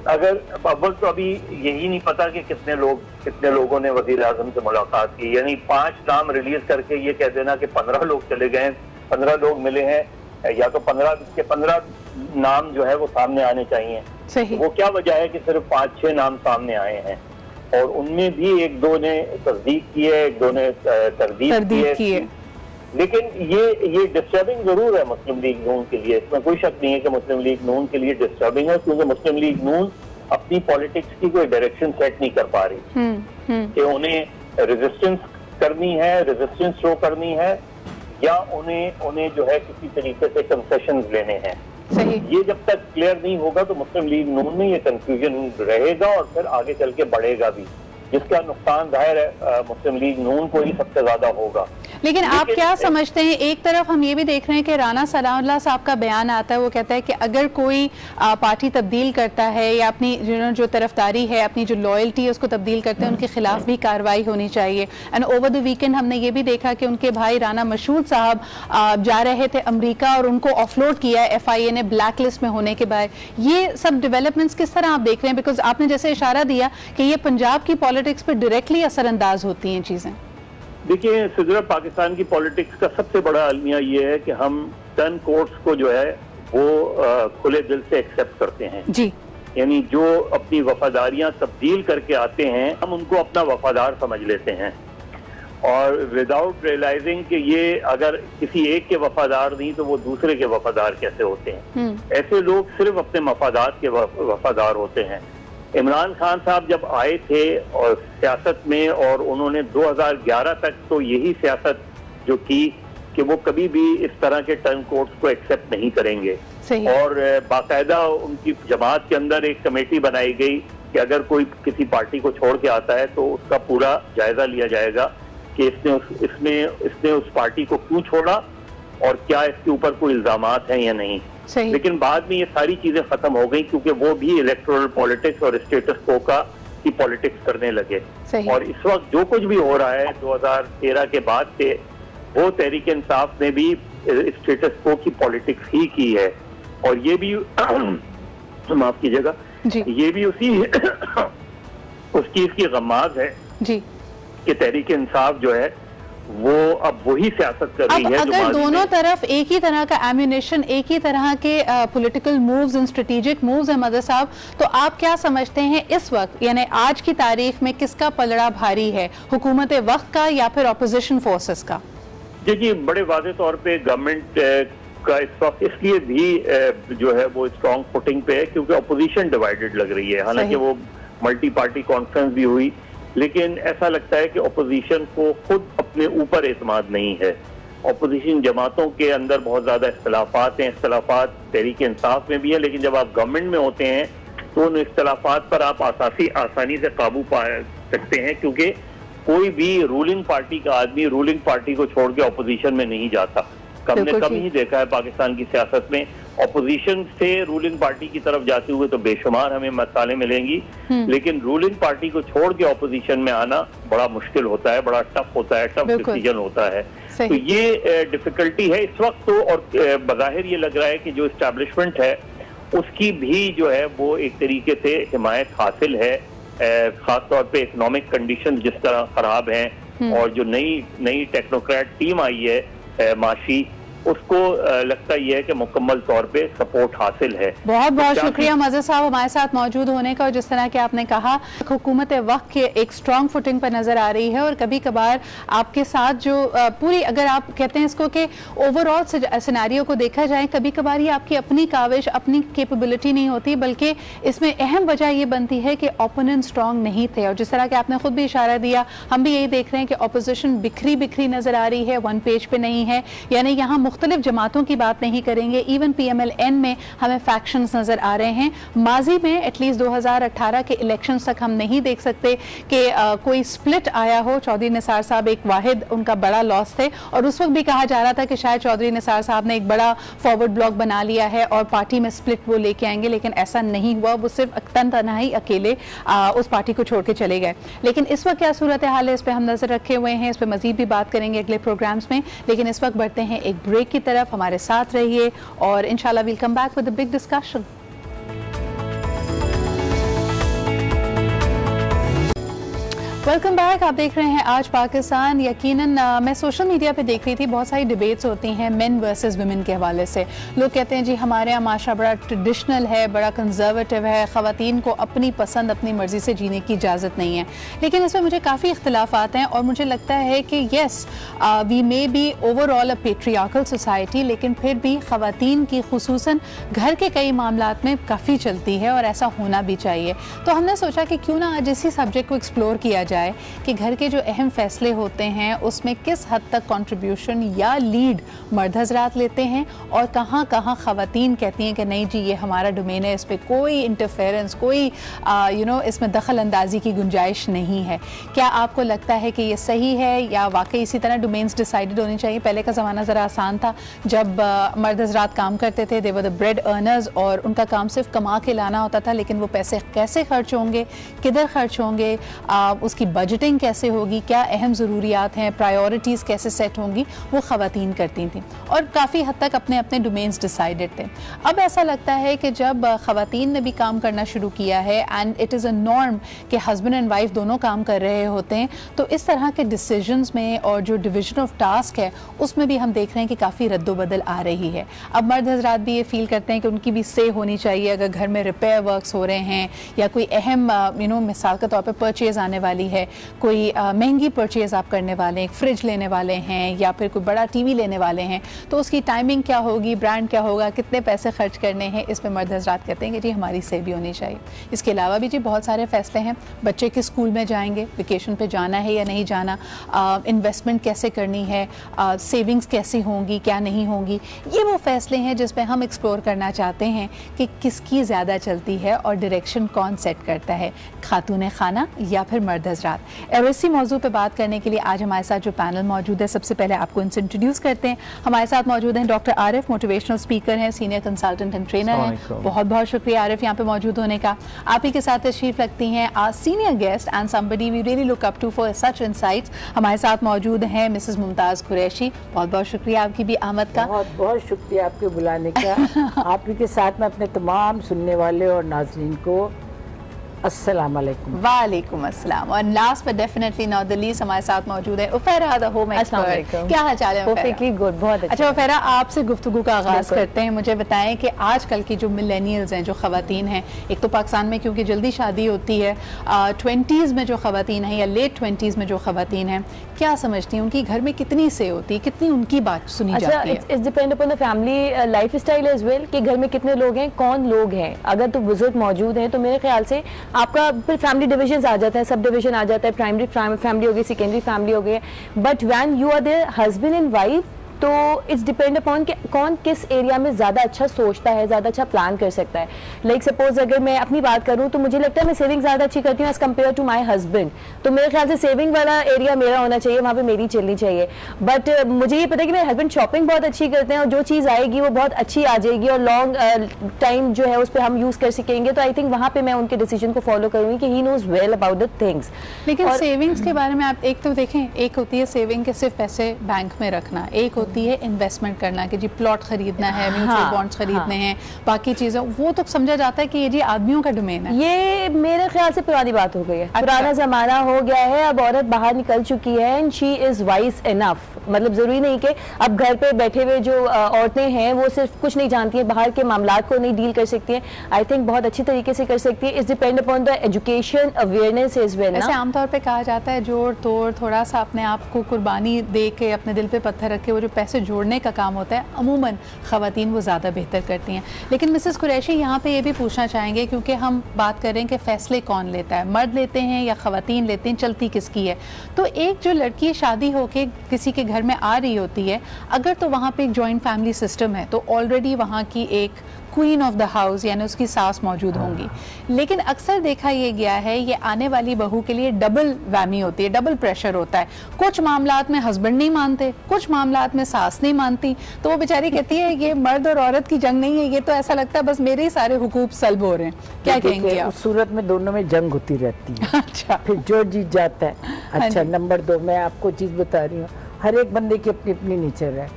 [SPEAKER 3] अगर अव्वल तो अभी यही नहीं पता कि कितने लोगों ने वजीर आजम से मुलाकात की, यानी 5 नाम रिलीज करके ये कह देना कि 15 लोग चले गए, 15 लोग मिले हैं, या तो 15 नाम जो है वो सामने आने चाहिए।
[SPEAKER 1] सही।
[SPEAKER 3] वो क्या वजह है कि सिर्फ 5-6 नाम सामने आए हैं और उनमें भी 1-2 ने तस्दीक की है, 1-2 ने तरदीद की है। लेकिन ये डिस्टर्बिंग जरूर है मुस्लिम लीग नून के लिए, इसमें कोई शक नहीं है कि मुस्लिम लीग नून के लिए डिस्टर्बिंग है, क्योंकि मुस्लिम लीग नून अपनी पॉलिटिक्स की कोई डायरेक्शन सेट नहीं कर पा रही कि उन्हें रेजिस्टेंस करनी है, रेजिस्टेंस शो करनी है, या उन्हें जो है किसी तरीके से कंसेशन लेने हैं।
[SPEAKER 1] सही।
[SPEAKER 3] ये जब तक क्लियर नहीं होगा तो मुस्लिम लीग नून में ये कंफ्यूजन रहेगा और फिर आगे चल के बढ़ेगा भी, जिसका नुकसान जाहिर है मुस्लिम लीग नून को ही सबसे ज्यादा होगा।
[SPEAKER 1] लेकिन आप क्या समझते हैं, एक तरफ हम ये भी देख रहे हैं कि राना सनाउल्लाह साहब का बयान आता है, वो कहता है कि अगर कोई पार्टी तब्दील करता है या अपनी जो तरफदारी है, अपनी जो लॉयल्टी है उसको तब्दील करते हैं, उनके खिलाफ भी कार्रवाई होनी चाहिए। एंड ओवर द वीकेंड हमने ये भी देखा कि उनके भाई राना मशहूद साहब जा रहे थे अमरीका और उनको ऑफलोड किया है FIA ने ब्लैक लिस्ट में होने के बाद। ये सब डेवलपमेंट्स किस तरह आप देख रहे हैं? बिकॉज आपने जैसे इशारा दिया कि ये पंजाब की पॉलिटिक्स पर डायरेक्टली असरअंदाज होती हैं चीजें।
[SPEAKER 3] देखिए सिदरा, पाकिस्तान की पॉलिटिक्स का सबसे बड़ा अलमिया ये है कि हम टर्न कोर्ट्स को जो है वो खुले दिल से एक्सेप्ट करते हैं
[SPEAKER 1] जी।
[SPEAKER 3] यानी जो अपनी वफादारियां तब्दील करके आते हैं हम उनको अपना वफादार समझ लेते हैं, और विदाउट रियलाइजिंग कि ये अगर किसी एक के वफादार नहीं तो वो दूसरे के वफादार कैसे होते हैं। ऐसे लोग सिर्फ अपने मफादात के वफादार होते हैं। इमरान खान साहब जब आए थे और सियासत में, और उन्होंने 2011 तक तो यही सियासत जो की कि वो कभी भी इस तरह के टर्न कोर्ट्स को एक्सेप्ट नहीं करेंगे, और बाकायदा उनकी जमात के अंदर एक कमेटी बनाई गई कि अगर कोई किसी पार्टी को छोड़ के आता है तो उसका पूरा जायजा लिया जाएगा कि इसने उस पार्टी को क्यों छोड़ा और क्या इसके ऊपर कोई इल्जामात हैं या नहीं। लेकिन बाद में ये सारी चीजें खत्म हो गई क्योंकि वो भी इलेक्टोरल पॉलिटिक्स और स्टेटस को की पॉलिटिक्स करने लगे। और इस वक्त जो कुछ भी हो रहा है 2013 के बाद से, वो तहरीक इंसाफ ने भी स्टेटस को की पॉलिटिक्स ही की है, और ये भी माफ कीजिएगा, ये भी उसकी इसकी गमाज है जी कि तहरीक इंसाफ जो है वो अब वही सियासत कर रही है।
[SPEAKER 1] अगर दोनों तरफ एक ही तरह का एम्यूनेशन, एक ही तरह के political moves and strategic moves है मदर साहब, तो आप क्या समझते हैं इस वक्त यानी आज की तारीख में किसका पलड़ा भारी है, हुकूमत वक्त का या फिर अपोजिशन फोर्सेस का?
[SPEAKER 3] देखिए बड़े वाज़ेह तौर पे गवर्नमेंट का इस वक्त इसलिए भी जो है वो स्ट्रॉन्ग फुटिंग पे है क्योंकि अपोजिशन डिवाइडेड लग रही है। हालांकि वो मल्टी पार्टी कॉन्फ्रेंस भी हुई, लेकिन ऐसा लगता है कि अपोजिशन को खुद अपने ऊपर एतमाद नहीं है। अपोजिशन जमातों के अंदर बहुत ज्यादा इख्तलाफात हैं, इख्तलाफात तहरीक इंसाफ में भी है, लेकिन जब आप गवर्नमेंट में होते हैं तो उन इख्तलाफात पर आप आसानी से काबू पा सकते हैं, क्योंकि कोई भी रूलिंग पार्टी का आदमी रूलिंग पार्टी को छोड़ के अपोजिशन में नहीं जाता। हमने कभी ही देखा है पाकिस्तान की सियासत में अपोजिशन से रूलिंग पार्टी की तरफ जाते हुए तो बेशुमार हमें मसाले मिलेंगी, लेकिन रूलिंग पार्टी को छोड़ के अपोजिशन में आना बड़ा मुश्किल होता है, बड़ा टफ होता है, टफ डिसीजन होता है। तो ये डिफिकल्टी है इस वक्त तो, और बज़ाहिर ये लग रहा है कि जो एस्टैब्लिशमेंट है उसकी भी जो है वो एक तरीके से हिमायत हासिल है, खासतौर पे इकोनॉमिक कंडीशन जिस तरह खराब हैं, और जो नई टेक्नोक्रेट टीम आई है माशी, उसको लगता ही है कि मुकम्मल तौर पे सपोर्ट हासिल है।
[SPEAKER 1] बहुत बहुत शुक्रिया मज़हर साहब हमारे साथ मौजूद होने का। और जिस तरह के आपने कहा हुकूमत वक्त के एक स्ट्रॉन्ग फुटिंग पर नज़र आ रही है, और कभी कभार आपके साथ जो पूरी, अगर आप कहते हैं इसको कि ओवरऑल सिनेरियो को देखा जाए, कभी कभार ये आपकी अपनी काविश, अपनी कैपेबिलिटी नहीं होती, बल्कि इसमें अहम वजह ये बनती है कि ओपोनेंट स्ट्रॉन्ग नहीं थे। और जिस तरह के आपने खुद भी इशारा दिया, हम भी यही देख रहे हैं कि अपोजिशन बिखरी बिखरी नज़र आ रही है, वन पेज पे नहीं है। यानी यहाँ मुख्तलिफ जमातों की बात नहीं करेंगे, इवन PMLN में हमें फैक्शंस नज़र आ रहे हैं। माजी में एटलीस्ट 2018 के इलेक्शंस तक हम नहीं देख सकते कि कोई स्प्लिट आया हो। चौधरी निसार साहब एक वाहिद उनका बड़ा लॉस थे, और उस वक्त भी कहा जा रहा था कि शायद चौधरी निसार साहब ने एक बड़ा फॉरवर्ड ब्लॉक बना लिया है और पार्टी में स्प्लिट वो लेके आएंगे, लेकिन ऐसा नहीं हुआ। वो सिर्फ तनहा अकेले उस पार्टी को छोड़ के चले गए। लेकिन इस वक्त क्या सूरत हाल है, इस पर हम नजर रखे हुए हैं, इस पर मजीद भी बात करेंगे अगले प्रोग्राम्स में। लेकिन इस वक्त बढ़ते हैं एक ब्रेक की तरफ, हमारे साथ रहिए और इंशाल्लाह we'll come back with a big discussion. Welcome back. आप देख रहे हैं आज पाकिस्तान। यकीनन मैं सोशल मीडिया पे देख रही थी, बहुत सारी डिबेट्स होती हैं मेन वर्सेस वुमेन के हवाले से। लोग कहते हैं जी हमारे यहाँ माशरा बड़ा ट्रेडिशनल है, बड़ा कंजर्वेटिव है, ख़वातीन को अपनी पसंद अपनी मर्ज़ी से जीने की इजाज़त नहीं है। लेकिन इसमें मुझे काफ़ी इख्तलाफात हैं, और मुझे लगता है कि yes we may be overall a patriarchal society, लेकिन फिर भी ख़वातीन की खुसूसन घर के कई मामलात में काफ़ी चलती है, और ऐसा होना भी चाहिए। तो हमने सोचा कि क्यों ना आज इसी सब्जेक्ट को एक्सप्लोर किया जाए कि घर के जो अहम फैसले होते हैं उसमें किस हद तक कंट्रीब्यूशन या लीड मर्द हजरात लेते हैं, और कहाँ कहाँ ख़वातीन कहती हैं कि नहीं जी ये हमारा डोमेन है, इस पर कोई इंटरफेरेंस, कोई इसमें दखल अंदाजी की गुंजाइश नहीं है। क्या आपको लगता है कि ये सही है, या वाकई इसी तरह डोमेन्स डिसाइडेड होनी चाहिए? पहले का ज़माना ज़रा आसान था, जब मर्द हजरात काम करते थे, दे वर द ब्रेड अर्नर्स, और उनका काम सिर्फ कमा के लाना होता था। लेकिन वो पैसे कैसे खर्च होंगे, किधर खर्च होंगे, उसकी बजटिंग कैसे होगी, क्या अहम ज़रूरियात हैं, प्रायोरिटीज़ कैसे सेट होंगी, वो ख़वातीन करती थीं, और काफ़ी हद तक अपने अपने डोमेन्स डिसाइडेड थे। अब ऐसा लगता है कि जब ख़वातीन ने भी काम करना शुरू किया है, and it is a norm कि हस्बैंड एंड वाइफ दोनों काम कर रहे होते हैं, तो इस तरह के डिसीजंस में और जो डिवीजन ऑफ टास्क है उसमें भी हम देख रहे हैं कि काफ़ी रद्दोबदल आ रही है। अब मर्द हजरात भी ये फील करते हैं कि उनकी भी से होनी चाहिए। अगर घर में रिपेयर वर्क्स हो रहे हैं, या कोई अहम मिसाल के तौर पर परचेज़ आने वाली है, कोई महंगी परचेज़ आप करने वाले हैं, एक फ्रिज लेने वाले हैं, या फिर कोई बड़ा टीवी लेने वाले हैं, तो उसकी टाइमिंग क्या होगी, ब्रांड क्या होगा, कितने पैसे खर्च करने हैं, इस पर मर्द हजरात कहते हैं कि जी हमारी से भी होनी चाहिए। इसके अलावा भी जी बहुत सारे फैसले हैं, बच्चे किस स्कूल में जाएंगे, वेकेशन पे जाना है या नहीं जाना, इन्वेस्टमेंट कैसे करनी है, सेविंग्स कैसी होंगी क्या नहीं होंगी। ये वो फैसले हैं जिस पर हम एक्सप्लोर करना चाहते हैं कि किसकी ज़्यादा चलती है और डायरेक्शन कौन सेट करता है, खातून खाना या फिर मर्द हजरात। और इसी मौजू पे बात करने के लिए आज हमारे साथ जो पैनल मौजूद है, सबसे पहले आपको इनसे इंट्रोड्यूस करते हैं। हमारे साथ मौजूद हैं डॉक्टर आरिफ, मोटिवेशनल स्पीकर हैं, सीनियर कंसल्टेंट एंड ट्रेनर हैं। बहुत बहुत शुक्रिया आरिफ यहाँ पे मौजूद होने का। आप ही के साथ तशरीफ रखती हैं our senior guest and somebody we really look up to for such insights. हमारे साथ मौजूद हैं मिसेस मुमताज़ कुरैशी। बहुत बहुत शुक्रिया आपकी भी आमद का।
[SPEAKER 4] बहुत बहुत शुक्रिया आपके बुलाने का। आप ही के साथ मैं अपने तमाम सुनने वाले और नाज़रीन को अस्सलाम वालेकुम।
[SPEAKER 1] वालेकुम अस्सलाम। और last but definitely not the least हमारे साथ मौजूद है उफैरा द होम एक्सपर्ट। क्या हाल चाल है
[SPEAKER 4] परफेक्टली गुड, बहुत
[SPEAKER 1] अच्छा। उफैरा, आपसे गुफ्तगू का आगाज़ करते हैं। मुझे बताएं कि आजकल की जो मिलेनियल्स हैं, जो ख़वातीन हैं, एक तो पाकिस्तान में क्योंकि जल्दी शादी होती है, 20s में जो ख़वातीन हैं या लेट 20s में जो ख़वातीन हैं, क्या समझती हैं उनकी घर में कितनी से होती है, कितनी उनकी बात सुनी जाती है?
[SPEAKER 5] It's depend upon the family life style as well, कि घर में कितने लोग हैं, कौन लोग हैं। अगर तो बुजुर्ग मौजूद हैं तो मेरे ख्याल से आपका फिर फैमिली डिविजन आ जाता है, सब डिविजन आ जाता है, प्राइमरी फैमिली हो गई, सेकेंडरी फैमिली हो गई। But when you are there husband and wife, तो इट्स डिपेंड अपॉन कि कौन किस एरिया में ज़्यादा अच्छा सोचता है, ज़्यादा अच्छा प्लान कर सकता है। लाइक सपोज अगर मैं अपनी बात करूँ तो मुझे लगता है मैं सेविंग ज़्यादा अच्छी करती हूँ as compare to my husband. तो मेरे ख्याल से सेविंग वाला एरिया मेरा होना चाहिए, वहाँ पे मेरी चलनी चाहिए। बट मुझे ये पता है कि मेरे हस्बैंड शॉपिंग बहुत अच्छी करते हैं, और जो चीज़ आएगी वो बहुत अच्छी आ जाएगी, और लॉन्ग टाइम जो है उस पर हम यूज़ कर सकेंगे। तो आई थिंक वहाँ पर मैं उनके डिसीजन को फॉलो करूँगी कि he knows well about the things.
[SPEAKER 1] लेकिन सेविंग्स के बारे में आप एक तो देखें, एक होती है सेविंग के सिर्फ पैसे बैंक में रखना, एक होती है इन्वेस्टमेंट करना कि जी प्लॉट खरीदना है, म्यूचुअल बॉन्ड्स खरीदने हैं, बाकी चीजें, वो तो समझा जाता है कि ये जी आदमियों का डोमेन है।
[SPEAKER 5] ये मेरे ख्याल से पुरानी बात हो गई है, पुराना जमाना हो गया है। अब औरत बाहर निकल चुकी है and she is wise enough मतलब ज़रूरी नहीं कि अब घर पे बैठे हुए जो औरतें हैं वो सिर्फ कुछ नहीं जानती हैं, बाहर के मामलात को नहीं डील कर सकती हैं। आई थिंक बहुत अच्छी तरीके से कर सकती है। It's depend upon the education awareness is well.
[SPEAKER 1] ऐसे आमतौर पे कहा जाता है जोड़ तोड़, थोड़ा सा अपने आप को कुर्बानी दे के, अपने दिल पे पत्थर रख के वो जो पैसे जोड़ने का काम होता है अमूमन ख़वातीन वो ज़्यादा बेहतर करती हैं। लेकिन मिसेस कुरैशी यहाँ पे ये भी पूछना चाहेंगे, क्योंकि हम बात करें कि फ़ैसले कौन लेता है, मर्द लेते हैं या ख़वातीन लेते हैं, चलती किसकी है। तो एक जो लड़की शादी होके किसी के घर में आ रही होती है, अगर तो वहाँ पे एक जॉइंट फैमिली सिस्टम है तो ऑलरेडी वहाँ की एक क्वीन ऑफ द हाउस यानी उसकी सास मौजूद होंगी। लेकिन अक्सर देखा ये गया है ये आने वाली बहू के लिए डबल वैमी होती है, डबल प्रेशर होता है। कुछ मामलात में हस्बैंड नहीं मानते, कुछ मामलात में सास नहीं मानती, तो वो बेचारी कहती है ये मर्द और औरत की जंग नहीं है, ये तो ऐसा लगता है बस मेरे ही सारे हुकूक सल्ब हो रहे हैं। क्या कहेंगे आप?
[SPEAKER 4] सूरत में दोनों में जंग होती रहती है।
[SPEAKER 1] अच्छा,
[SPEAKER 4] फिर जो जीत जाता है। अच्छा, नंबर 2 मैं आपको चीज़ बता रही हूँ, हर एक बंदे की अपनी अपनी नेचर है।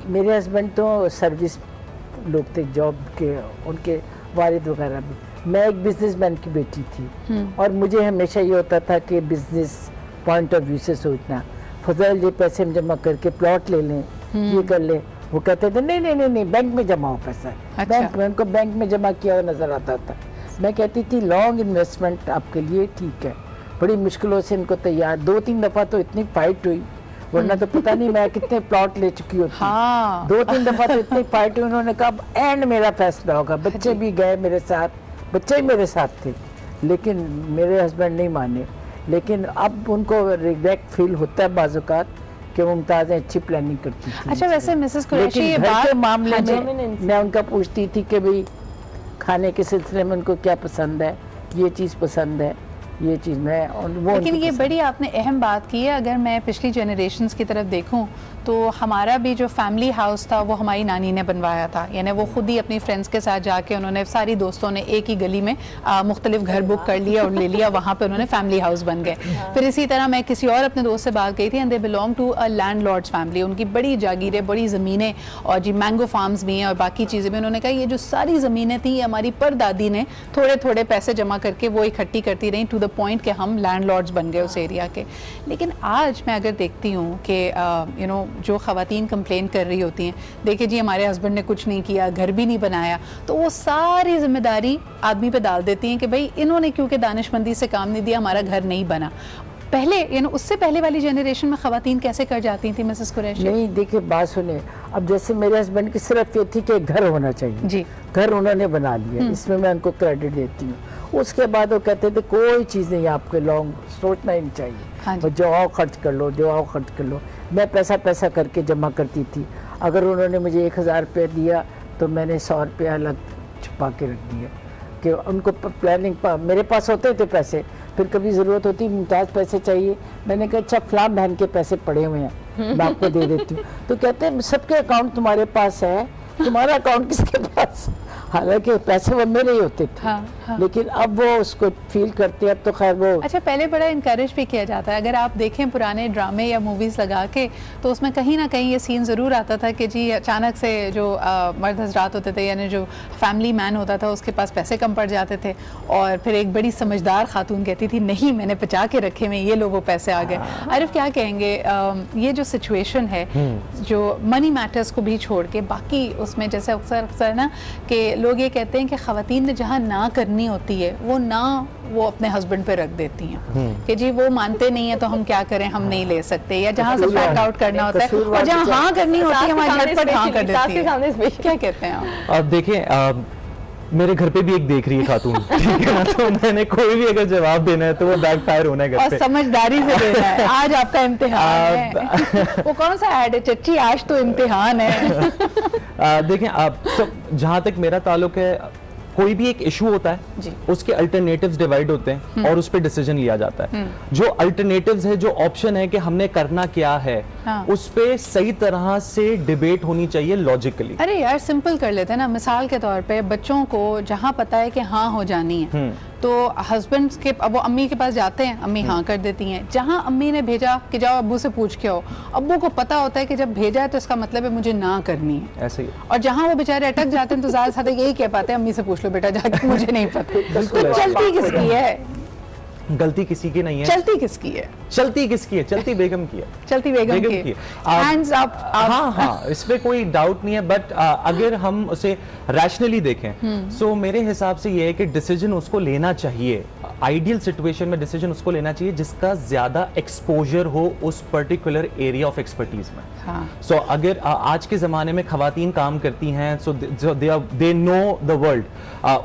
[SPEAKER 4] मेरे हस्बैंड तो सर्विस लोग थे, जॉब के, उनके वालिद वगैरह भी। मैं एक बिजनेसमैन की बेटी थी और मुझे हमेशा ये होता था कि बिजनेस पॉइंट ऑफ व्यू से सोचना, फजल ये पैसे हम जमा करके प्लॉट ले लें, ये कर लें। वो कहते थे नहीं नहीं नहीं नहीं बैंक में जमा हो पैसा।
[SPEAKER 1] अच्छा।
[SPEAKER 4] बैंक में, उनको बैंक में जमा किया हुआ नजर आता था। मैं कहती थी लॉन्ग इन्वेस्टमेंट आपके लिए ठीक है। बड़ी मुश्किलों से इनको तैयार, 2-3 दफ़ा तो इतनी फाइट हुई, वरना तो पता नहीं मैं कितने प्लॉट ले चुकी होती।
[SPEAKER 1] हाँ।
[SPEAKER 4] 2-3 दफ़ा तो इतनी फाइट हुई। उन्होंने कहा एंड मेरा फैसला होगा। बच्चे भी गए मेरे साथ, बच्चे ही मेरे साथ थे, लेकिन मेरे हस्बैंड नहीं माने। लेकिन अब उनको रिग्रेट फील होता है बाज़ औक़ात कि मुमताज़ अच्छी प्लानिंग करती थी।
[SPEAKER 1] अच्छा, वैसे मिसेस कुरैशी ये
[SPEAKER 4] लेकिन घर
[SPEAKER 1] बात
[SPEAKER 4] के मामले
[SPEAKER 5] हाँ,
[SPEAKER 4] में मैं उनका पूछती थी कि भाई खाने के सिलसिले में उनको क्या पसंद है, ये चीज़ पसंद है, ये चीज़ मैं, और वो
[SPEAKER 1] लेकिन
[SPEAKER 4] उनकी
[SPEAKER 1] ये
[SPEAKER 4] पसंद।
[SPEAKER 1] बड़ी आपने अहम बात की है। अगर मैं पिछली जनरेशन्स की तरफ देखूं तो हमारा भी जो फैमिली हाउस था वो हमारी नानी ने बनवाया था, यानी वो खुद ही अपनी फ्रेंड्स के साथ जाके उन्होंने, सारी दोस्तों ने एक ही गली में मुख्तलिफ घर बुक कर लिया और ले लिया, वहाँ पे उन्होंने फैमिली हाउस बन गए। फिर इसी तरह मैं किसी और अपने दोस्त से बात गई थी, and they belong to a landlord's family. उनकी बड़ी जागीरें, बड़ी ज़मीनें और जी मैंगो फार्म्स भी हैं और बाकी चीज़ें भी। उन्होंने कहा ये जो सारी ज़मीनें थी ये हमारी परदादी ने थोड़े थोड़े पैसे जमा करके वो इकट्ठी करती रही, टू द पॉइंट कि हम लैंडलॉर्ड्स बन गए उस एरिया के। लेकिन आज मैं अगर देखती हूँ कि यू नो जो ख़वातीन कंप्लेन कर रही होती हैं, देखिए जी हमारे हस्बैंड ने कुछ नहीं किया, घर भी नहीं बनाया, तो वो सारी जिम्मेदारी आदमी पे डाल देती हैं कि भाई इन्होंने क्योंकि दानिशमंदी से काम नहीं दिया, हमारा घर नहीं बना। पहले यू नो उससे पहले वाली जनरेशन में ख़वातीन कैसे कर जाती थी मिसेस कुरैशी?
[SPEAKER 4] नहीं, देखिए बात सुने, अब जैसे मेरे हस्बैंड की सिर्फ ये थी कि घर होना चाहिए
[SPEAKER 1] जी,
[SPEAKER 4] घर उन्होंने बना लिया, इसमें मैं उनको क्रेडिट देती हूँ। उसके बाद वो कहते थे कोई चीज़ नहीं आपके लॉन्ग सोचना ही नहीं चाहिए,
[SPEAKER 1] हाँ जी।
[SPEAKER 4] जो आओ खर्च कर लो, जो आओ खर्च कर लो। मैं पैसा करके जमा करती थी। अगर उन्होंने मुझे 1000 रुपये दिया तो मैंने 100 रुपये अलग छुपा के रख दिया कि उनको प्लानिंग मेरे पास होते थे पैसे, फिर कभी ज़रूरत होती मुमताज़ पैसे चाहिए, मैंने कहा अच्छा फलां बहन के पैसे पड़े हुए हैं मैं आपको दे देती हूँ। तो कहते हैं सबके अकाउंट तुम्हारे पास है, तुम्हारा अकाउंट किसके पास? हालांकि पैसे वो मेरे ही होते थे।
[SPEAKER 1] हाँ।
[SPEAKER 4] लेकिन अब वो उसको फील करते हैं, अब तो खैर वो।
[SPEAKER 1] अच्छा, पहले बड़ा इनकरेज भी किया जाता है। अगर आप देखें पुराने ड्रामे या मूवीज़ लगा के तो उसमें कहीं ना कहीं ये सीन ज़रूर आता था कि जी अचानक से जो मर्द हजरात होते थे, यानी जो फैमिली मैन होता था उसके पास पैसे कम पड़ जाते थे और फिर एक बड़ी समझदार खातून कहती थी नहीं मैंने बचा के रखे में, ये लो वो पैसे आ गए। आरिफ क्या कहेंगे, ये जो सिचुएशन है जो मनी मैटर्स को भी छोड़ के बाकी उसमें, जैसे अक्सर ना कि लोग ये कहते हैं कि ख़वातीन ने जहाँ ना करनी होती है वो ना वो अपने हस्बैंड पे रख देती हैं कि जी वो मानते नहीं है तो हम क्या करें, हम नहीं ले सकते, या जहाँ से बैक आउट करना होता है और जहाँ हाँ करनी होती है हमारे झटपट हाँ कर देती है। क्या कहते हैं आप?
[SPEAKER 6] अब देखिए मेरे घर पे भी एक देख रही है खातून, ठीक है ना, तो मैंने कोई भी अगर जवाब देना है तो वो बैकफायर होना है घर पे।
[SPEAKER 1] और समझदारी से देना है। आज आपका इम्तिहान है। वो कौन सा ऐड है, चच्ची आज तो इम्तिहान है।
[SPEAKER 6] देखें आप जहाँ तक मेरा ताल्लुक है, कोई भी एक इशू होता है
[SPEAKER 1] जी।
[SPEAKER 6] उसके अल्टरनेटिव्स डिवाइड होते हैं और उस पर डिसीजन लिया जाता है। जो अल्टरनेटिव्स है, जो ऑप्शन है कि हमने करना क्या है,
[SPEAKER 1] हाँ।
[SPEAKER 6] उस पे सही तरह से डिबेट होनी चाहिए लॉजिकली।
[SPEAKER 1] अरे यार सिंपल कर लेते हैं ना, मिसाल के तौर पे बच्चों को जहाँ पता है कि हाँ हो जानी है तो हस्बैंड के, अब वो अम्मी के पास जाते हैं, अम्मी हाँ कर देती हैं। जहाँ अम्मी ने भेजा कि जाओ अब्बू से पूछ के आओ, अब्बू को पता होता है कि जब भेजा है तो इसका मतलब है मुझे ना करनी है।
[SPEAKER 6] ऐसे ही।
[SPEAKER 1] और जहाँ वो बेचारे अटक जाते हैं तो ज़्यादा यही कह पाते हैं अम्मी से पूछ लो बेटा जाके, मुझे नहीं पता। तो चलती किसकी है?
[SPEAKER 6] गलती किसी की नहीं है।
[SPEAKER 1] चलती किसकी है?
[SPEAKER 6] चलती किसकी है? चलती बेगम की है।
[SPEAKER 1] चलती बेगम की है। Hands up.
[SPEAKER 6] हाँ, इस पे कोई डाउट नहीं है, बट अगर हम उसे रैशनली देखें सो मेरे हिसाब से ये है कि डिसीजन उसको लेना चाहिए, आइडियल सिचुएशन में डिसीजन उसको लेना चाहिए जिसका ज्यादा एक्सपोजर हो उस पर्टिकुलर एरिया ऑफ एक्सपर्टीज में। सो अगर आज के जमाने में खवातीन काम करती हैं, सो दे नो द वर्ल्ड,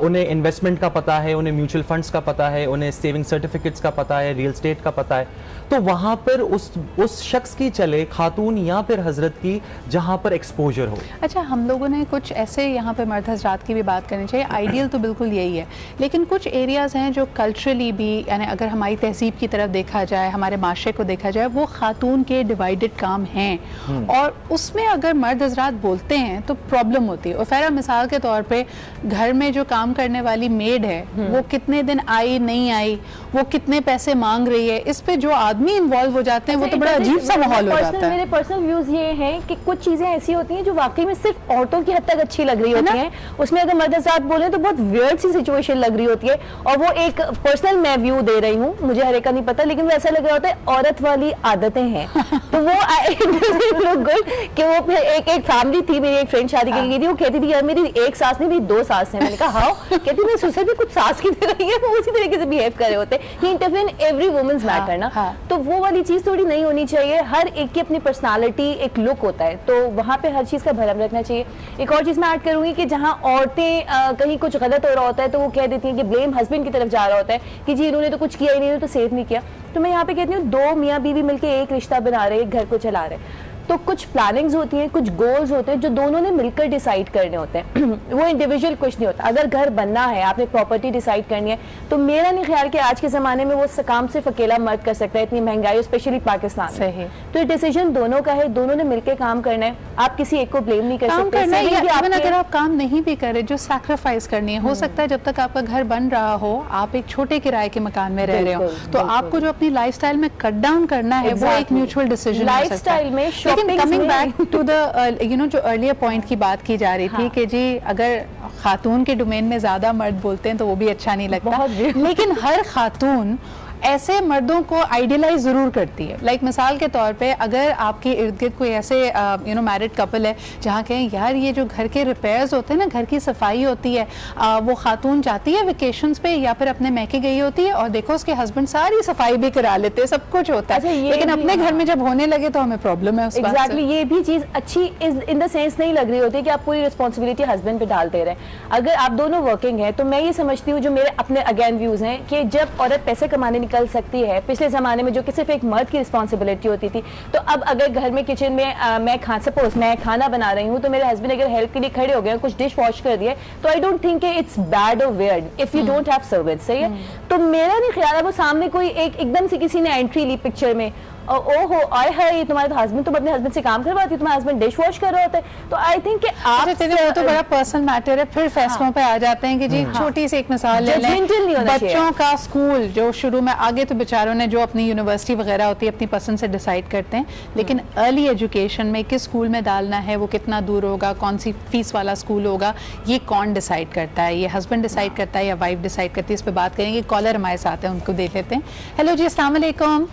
[SPEAKER 6] उन्हें इन्वेस्टमेंट का पता है, उन्हें म्यूचुअल फंड्स का पता है, उन्हें सेविंग सर्टिफिकेट्स का पता है, रियल स्टेट का पता है, तो वहां पर उस शख्स की चले, खातून या फिर हजरत की, जहां पर एक्सपोजर हो।
[SPEAKER 1] अच्छा, हम लोगों ने कुछ ऐसे यहाँ पे मर्द हजरात की भी बात करनी चाहिए, आइडियल तो बिल्कुल यही है, लेकिन कुछ एरियाज हैं जो कल्चरली भी, यानी अगर हमारी तहजीब की तरफ देखा जाए, हमारे माशरे को देखा जाए, वो खातून के डिवाइडेड काम हैं, और उसमें अगर मर्द हजरात बोलते हैं तो प्रॉब्लम होती है। और फैरा मिसाल के तौर पे घर में जो काम करने वाली मेड है वो कितने दिन आई नहीं आई, वो कितने पैसे मांग रही है, इस पे जो आदमी इन्वॉल्व हो जाते हैं वो तो बड़ा अजीब सा माहौल हो जाता है।
[SPEAKER 5] मेरे पर्सनल व्यूज ये हैं कि कुछ चीजें ऐसी होती हैं जो वाकई में सिर्फ औरतों की हद तक अच्छी लग रही होती हैं, उसमें अगर मर्द हजरात बोले तो बहुत वियर्ड सी सिचुएशन लग रही होती है, और वो एक पर्सनल मैं व्यू दे रही हूँ, मुझे हर एक का नहीं पता, लेकिन वो ऐसा लग रहा होता है औरत वाली आदतें हैं। तो वो लुक गुड कि वो एक फैमिली थी, मेरी एक फ्रेंड शादी के गई थी, वो कहती थी यार मेरी एक सास नहीं, मेरी 2 सास है। मैंने कहा हाउ? कहती मैं ससुर भी कुछ सास की तरह ही है, वो उसी तरीके से बिहेव कर रहे होते हैं। He interfere in every women's matter ना, तो वो वाली चीज थोड़ी नहीं होनी चाहिए। हर एक की अपनी पर्सनालिटी, एक लुक होता है, तो वहाँ पे हर चीज का भरम रखना चाहिए। एक और चीज मैं ऐड करूंगी कि जहाँ औरतें कहीं कुछ गलत हो रहा होता है तो वो कह देती हैं कि ब्लेम हस्बैंड की तरफ जा रहा होता है कि जी इन्होंने तो कुछ किया ही नहीं, इन्होंने तो सेव नहीं किया। तो मैं यहाँ पे कहती हूँ 2 मियाँ बीवी मिलकर एक रिश्ता बना रहे, एक घर को चला रहे, तो कुछ प्लानिंग्स होती हैं, कुछ गोल्स होते हैं जो दोनों ने मिलकर डिसाइड करने होते हैं। वो इंडिविजुअल कुछ नहीं होता। अगर घर बनना है, आपने प्रॉपर्टी डिसाइड करनी है, तो मेरा नहीं ख्याल कि आज के जमाने में वो काम सिर्फ अकेला मर्द कर सकता है, इतनी महंगाई स्पेशली पाकिस्तान में। तो ये डिसीजन दोनों का है, दोनों ने मिलकर काम करना है, आप किसी एक को ब्लेम नहीं कर सकते।
[SPEAKER 1] अगर आप काम नहीं भी करें, जो सैक्रिफाइस करनी है, हो सकता है जब तक आपका घर बन रहा हो, आप एक छोटे किराए के मकान में रह रहे हो, तो आपको जो अपनी लाइफस्टाइल में कट डाउन करना है वो एक म्यूचुअल डिसीजन
[SPEAKER 5] लाइफस्टाइल में।
[SPEAKER 1] कमिंग बैक टू द जो अर्लियर पॉइंट की बात की जा रही थी कि जी अगर खातून के डोमेन में ज्यादा मर्द बोलते हैं तो वो भी अच्छा नहीं लगता, लेकिन हर खातून ऐसे मर्दों को आइडियलाइज जरूर करती है। लाइक मिसाल के तौर पे अगर आपके इर्द गिर्द कोई ऐसे मैरिड कपल है जहाँ कहें यार ये जो घर के रिपेयर्स होते हैं ना, घर की सफाई होती है, वो खातून जाती है वेकेशंस पे या फिर अपने मैके गई होती है और देखो उसके हस्बैंड सारी सफाई भी करा लेते हैं, सब कुछ होता है, लेकिन अपने घर में जब होने लगे तो हमें प्रॉब्लम है।
[SPEAKER 5] एग्जैक्टली, ये भी चीज अच्छी इन द सेंस नहीं लग रही होती कि आप पूरी रिस्पॉन्सिबिलिटी हस्बैंड पे डाल दे रहे हैं। अगर आप दोनों वर्किंग है तो मैं ये समझती हूँ, जो मेरे अपने अगेन व्यूज हैं, कि जब औरत पैसे कमाने निकल सकती है, पिछले जमाने में जो कि सिर्फ एक मर्द की रिस्पॉन्सिबिलिटी होती थी, तो अब अगर घर में किचन में सपोज मैं खाना बना रही हूँ तो मेरे हस्बैंड अगर हेल्प के लिए खड़े हो गए, कुछ डिश वॉश कर दिए, तो I don't think it's bad और weird if you don't have servants. सही है, तो मेरा नहीं ख्याल है वो सामने कोई एकदम से किसी ने एंट्री ली पिक्चर में, ओहो आए है ये तुम्हारे हस्बैंड, तुम अपने हस्बैंड से काम करवाती, तुम्हारे हस्बैंड डिश वॉश कर रहे होते, तो आई थिंक कि आप
[SPEAKER 1] वो तो बड़ा पर्सनल मैटर है। फिर फैसलों पे आ जाते हैं कि जी छोटी सी एक मिसाल ले लें, बच्चों का स्कूल जो शुरू में, आगे तो बेचारों ने जो अपनी यूनिवर्सिटी वगैरह होती है अपनी पसंद से डिसाइड करते हैं, लेकिन अर्ली एजुकेशन में किस स्कूल में डालना है, वो कितना दूर होगा, कौन सी फीस वाला स्कूल होगा, ये कौन डिसाइड करता है? ये हस्बैंड डिसाइड करता है या वाइफ डिसाइड करती है? इस पर बात करेंगे। कॉलर हमारे साथ हैं, उनको देख लेते हैं। हेलो जी, अस्सलाम वालेकुम।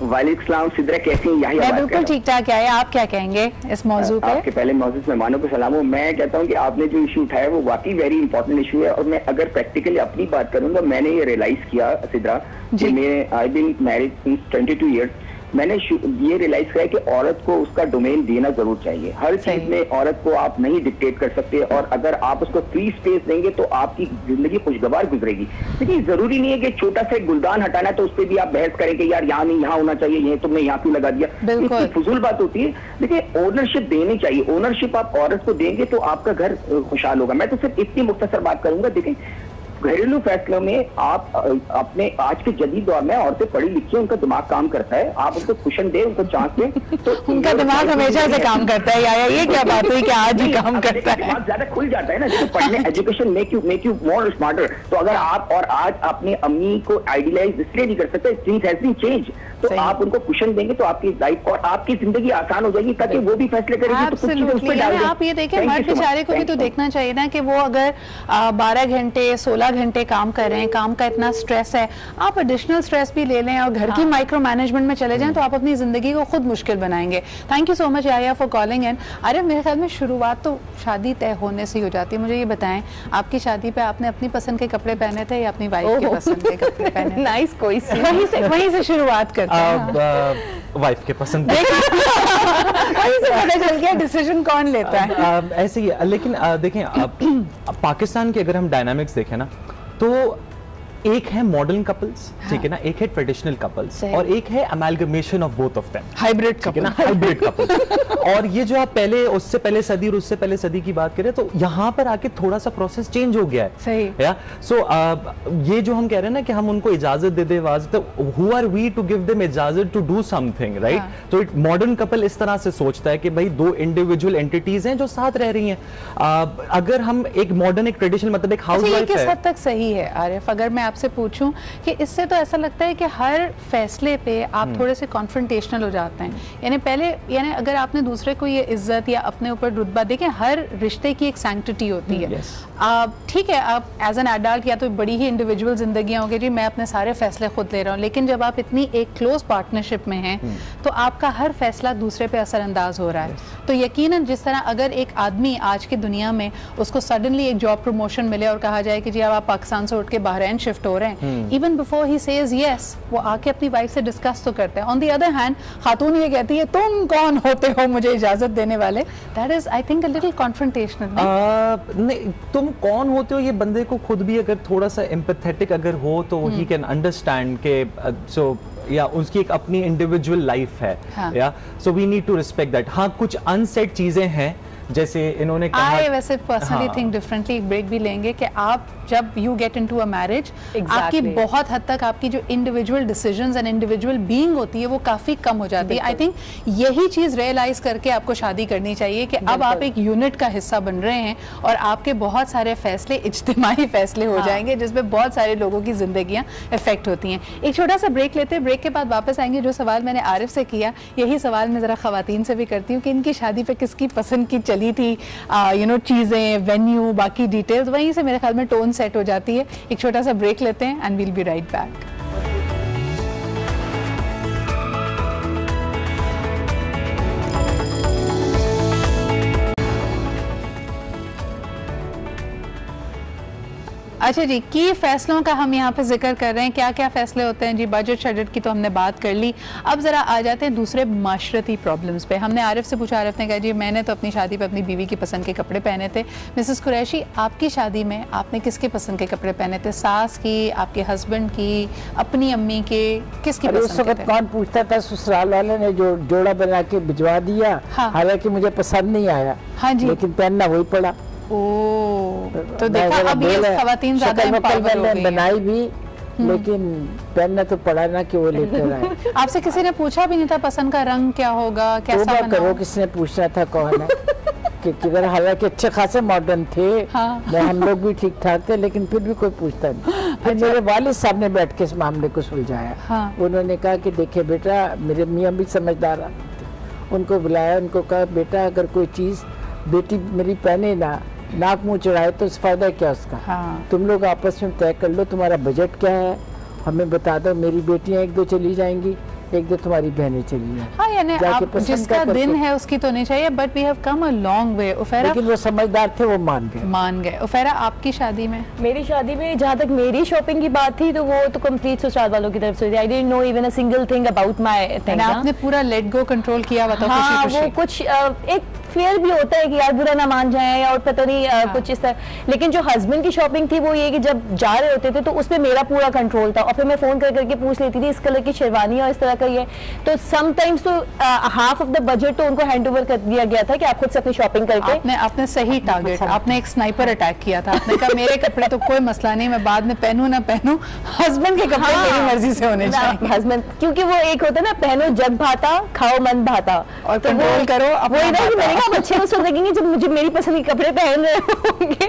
[SPEAKER 7] वालेकुम सिद्रा, कैसी हैं? यही
[SPEAKER 1] बिल्कुल ठीक ठाक है, आप क्या कहेंगे इस मौजू पे?
[SPEAKER 7] आपके पहले मौजूद मेहमानों को सलाम हो। मैं कहता हूँ कि आपने जो इशू उठाया वो वाकई वेरी इंपॉर्टेंट इशू है, और मैं अगर प्रैक्टिकली अपनी बात करूंगा, मैंने ये रियलाइज किया सिद्रा कि मैं I been married since 22 years, मैंने ये रियलाइज किया कि औरत को उसका डोमेन देना जरूर चाहिए। हर चीज में औरत को आप नहीं डिक्टेट कर सकते, और अगर आप उसको फ्री स्पेस देंगे तो आपकी जिंदगी खुशगवार गुजरेगी। देखिए जरूरी नहीं है कि छोटा सा गुलदान हटाना तो उस पर भी आप बहस करें कि यार यहाँ नहीं यहाँ होना चाहिए, ये तुमने यहाँ क्यों लगा दिया, इसकी फजूल बात होती है। देखिए ओनरशिप देनी चाहिए, ओनरशिप आप औरत को देंगे तो आपका घर खुशहाल होगा। मैं तो सिर्फ इतनी मुख्तसर बात करूंगा। देखिए घरेलू फैसलों में आप अपने आज के जदीद दौर में औरतें पढ़ी लिखी, उनका दिमाग काम करता है, आप उनको कुशन दे, उनको चांस दे, तो
[SPEAKER 1] उनका दिमाग हमेशा से काम करता है। यार ये क्या बात हुई कि आज ही काम करता है?
[SPEAKER 7] दिमाग ज्यादा खुल जाता है ना, जैसे पढ़ने education make you more smarter. तो अगर आप और आज अपनी अम्मी को आइडियलाइज इसलिए नहीं कर सकते, थिंग्स हैज बीन चेंज, तो आप उनको कुशन देंगे तो आपकी लाइफ और आपकी जिंदगी आसान हो जाएगी, ताकि वो भी फैसले करेंगे तो कुछ चीजें उस पे डाल दें।
[SPEAKER 1] आप ये देखें, मर्द बेचारे को भी तो देखना चाहिए ना कि वो अगर 12 घंटे 16 घंटे काम कर रहे हैं, काम का इतना स्ट्रेस है, आप एडिशनल स्ट्रेस भी ले लें और घर की माइक्रो मैनेजमेंट में चले जाएं तो आप अपनी जिंदगी को खुद मुश्किल बनाएंगे। थैंक यू सो मच याया फॉर कॉलिंग इन। अरे मेरे ख्याल में शुरुआत तो शादी तय होने से ही हो जाती है। मुझे ये बताएं, आपकी शादी पे आपने अपनी पसंद के कपड़े पहने थे या अपनी वाइफ के पसंद के कपड़े पहने?
[SPEAKER 5] नाइस, कोई
[SPEAKER 1] वहीं से शुरुआत करते हैं।
[SPEAKER 6] वाइफ के पसंद
[SPEAKER 1] वहीं से पता चल गया डिसीजन कौन लेता है।
[SPEAKER 6] ऐसे ही, लेकिन देखें पाकिस्तान के अगर हम डायनामिक्स देखें ना, तो एक है मॉडर्न कपल्स, ठीक है ना, एक है ट्रेडिशनल कपल्स और एक है amalgamation of both of them,
[SPEAKER 1] hybrid
[SPEAKER 6] couple ना, हाइब्रिड कपल्स। और ये जो आप पहले उससे पहले सदी और उससे पहले सदी की बात करें तो यहाँ पर आके थोड़ा सा प्रोसेस चेंज हो गया है।
[SPEAKER 1] सही
[SPEAKER 6] या सो ये जो हम कह रहे हैं ना कि हम उनको इजाजत दे दे, तो who are we to give them इजाजत टू डू समथिंग, राइट? तो मॉडर्न कपल इस तरह से सोचता है कि भाई दो इंडिविजुअल एंटिटीज हैं जो साथ रह रही हैं। अगर हम एक मॉडर्न एक ट्रेडिशनल मतलब एक हाउसवाइफ है,
[SPEAKER 1] किस हद तक सही है आरिफ? अगर मैं आपसे पूछूं कि इससे तो ऐसा लगता है कि हर फैसले पे आप थोड़े से कॉन्फ्रंटेशनल हो जाते हैं। यानी पहले, यानी अगर आपने दूसरे को ये इज्जत या अपने ऊपर रुतबा, देखें हर रिश्ते की एक सैंक्टिटी होती है। ठीक है, आप एज एन एडल्ट या तो बड़ी ही इंडिविजुअल जिंदगियां होगी, जी मैं अपने सारे फैसले खुद ले रहा हूँ, लेकिन जब आप इतनी एक क्लोज पार्टनरशिप में हैं तो आपका हर फैसला दूसरे पे असरअंदाज हो रहा है। तो यकीनन जिस तरह अगर एक आदमी आज की दुनिया में उसको सडनली एक जॉब प्रमोशन मिले और कहा जाए कि जी अब आप पाकिस्तान से उठ के बहरीन शिफ्ट हो रहे हैं, even before he says yes, वो आके अपनी वाइफ से डिस्कस तो करते हैं। ऑन द अदर हैंड खातून ये कहती है तुम कौन होते हो मुझे इजाजत देने वाले? That is I think a little confrontational.
[SPEAKER 6] नहीं, तुम कौन होते हो ये बंदे को खुद भी अगर थोड़ा सा एम्पैथेटिक अगर हो तो ही कैन अंडरस्टैंड के सो या उसकी एक अपनी इंडिविजुअल लाइफ है। या so we need to respect that. हाँ, कुछ अनसेड चीजें हैं जैसे इन्होंने कहा,
[SPEAKER 1] I वैसे पर्सनली थिंक डिफरेंटली। एक ब्रेक भी लेंगे कि आप जब you get into a marriage, आपकी बहुत हद तक आपकी जो individual decisions and individual being होती है वो काफी कम हो जाती है। आई थिंक यही चीज रियलाइज करके आपको शादी करनी चाहिए कि अब आप एक यूनिट का हिस्सा बन रहे हैं और आपके बहुत सारे फैसले इज्तिमाई फैसले हो जाएंगे जिसमें बहुत सारे लोगों की जिंदगियां इफेक्ट होती हैं। एक छोटा सा ब्रेक लेते हैं, ब्रेक के बाद वापस आएंगे। जो सवाल मैंने आरिफ से किया, यही सवाल मैं जरा खवातीन से भी करती हूँ कि इनकी शादी पे किसकी पसंद की चली थी, यू नो, चीजें, वेन्यू, बाकी डिटेल्स, वहीं से मेरे ख्याल में टोन सेट हो जाती है। एक छोटा सा ब्रेक लेते हैं and we'll be right back. अच्छा जी, की फैसलों का हम यहाँ पे जिक्र कर रहे हैं, क्या क्या फैसले होते हैं जी? बजट शजट की तो हमने बात कर ली। अब जरा आ जाते हैं दूसरे माशरती प्रॉब्लम्स पे। हमने आरिफ से पूछा, आरिफ ने कहा जी मैंने तो अपनी शादी पे अपनी बीवी की पसंद के कपड़े पहने थे। मिसेस कुरैशी, आपकी शादी में आपने किसके पसंद के कपड़े पहने थे? सास की, आपके हस्बैंड की, अपनी अम्मी के, किसकी पसंद के थे?
[SPEAKER 4] कौन पूछता था? ससुराल वाले ने जो जोड़ा बना के भिजवा दिया, हालांकि मुझे पसंद नहीं आया। हाँ जी, लेकिन पहनना वही पड़ा।
[SPEAKER 1] तो देखा, अब ये खवातीन ज़्यादा एम्पावर हो गई हैं।
[SPEAKER 4] बनाई भी, लेकिन पहनना तो पड़ा ना कि वो लेकर आए।
[SPEAKER 1] आपसे किसी ने पूछा भी नहीं था पसंद का रंग क्या होगा, कैसा
[SPEAKER 4] बना? करो, किसने पूछना था? कौन है कि किधर? हालांकि अच्छे खासे मॉडर्न थे, हम लोग भी ठीक ठाक थे, लेकिन फिर भी कोई पूछता नहीं। फिर मेरे वालिद साहब ने बैठ के इस मामले को सुलझाया। उन्होंने कहा कि देखिए बेटा, मेरे मियाँ भी समझदार थे, उनको बुलाया, उनको कहा बेटा अगर कोई चीज़ बेटी मेरी पहने ना, नाक मुंह चढ़ाए तो फायदा क्या उसका? तुम लोग आपस में तय कर लो तुम्हारा बजट क्या है, हमें बता दो। मेरी बेटियां एक दो चली जाएंगी, एक दो तुम्हारी बहनें चली जाएंगी।
[SPEAKER 1] हाँ, यानी आप जिसका दिन है उसकी तो नहीं चाहिए, but we have come a long way. Ufaira,
[SPEAKER 4] लेकिन वो समझदार थे, वो मान गए।
[SPEAKER 1] उफैरा, आपकी शादी में?
[SPEAKER 5] मेरी शादी में जहाँ तक मेरी शॉपिंग की बात थी तो वो तो कंप्लीट ससुराल वालों की तरफ से थी। I didn't know even a single thing about my thing.
[SPEAKER 1] आपने पूरा लेट गो कंट्रोल किया हुआ था?
[SPEAKER 5] हाँ, वो कुछ एक फेयर भी होता है कि यार बुरा ना मान जाए और पता नहीं कुछ इस तरह। लेकिन जो हस्बैंड की शॉपिंग थी वो ये कि जब जा रहे होते थे तो उसमें मेरा पूरा कंट्रोल था, और फिर मैं फोन कर करके पूछ लेती थी इस कलर की शेरवानी और इस तरह का ये। तो समटाइम्स तो हाफ ऑफ द बजट तो उनको हैंड ओवर कर दिया गया था कि आप खुद से अपनी शॉपिंग करके।
[SPEAKER 1] आपने सही टारगेट, आपने एक स्नाइपर अटैक किया था। आपने कहा मेरे कपड़े तो कोई मसला नहीं, मैं बाद में पहनूं ना पहनूं, हस्बैंड के कपड़े मेरी मर्जी से होने चाहिए।
[SPEAKER 5] हस्बैंड, क्योंकि वो एक होता है ना, पहनो जग भाता खाओ मन भाता,
[SPEAKER 1] और कंट्रोल करो।
[SPEAKER 5] वही ना, मैंने आप अच्छे उस वक्त लगेंगे जब मुझे मेरी पसंद के कपड़े पहन रहे होंगे।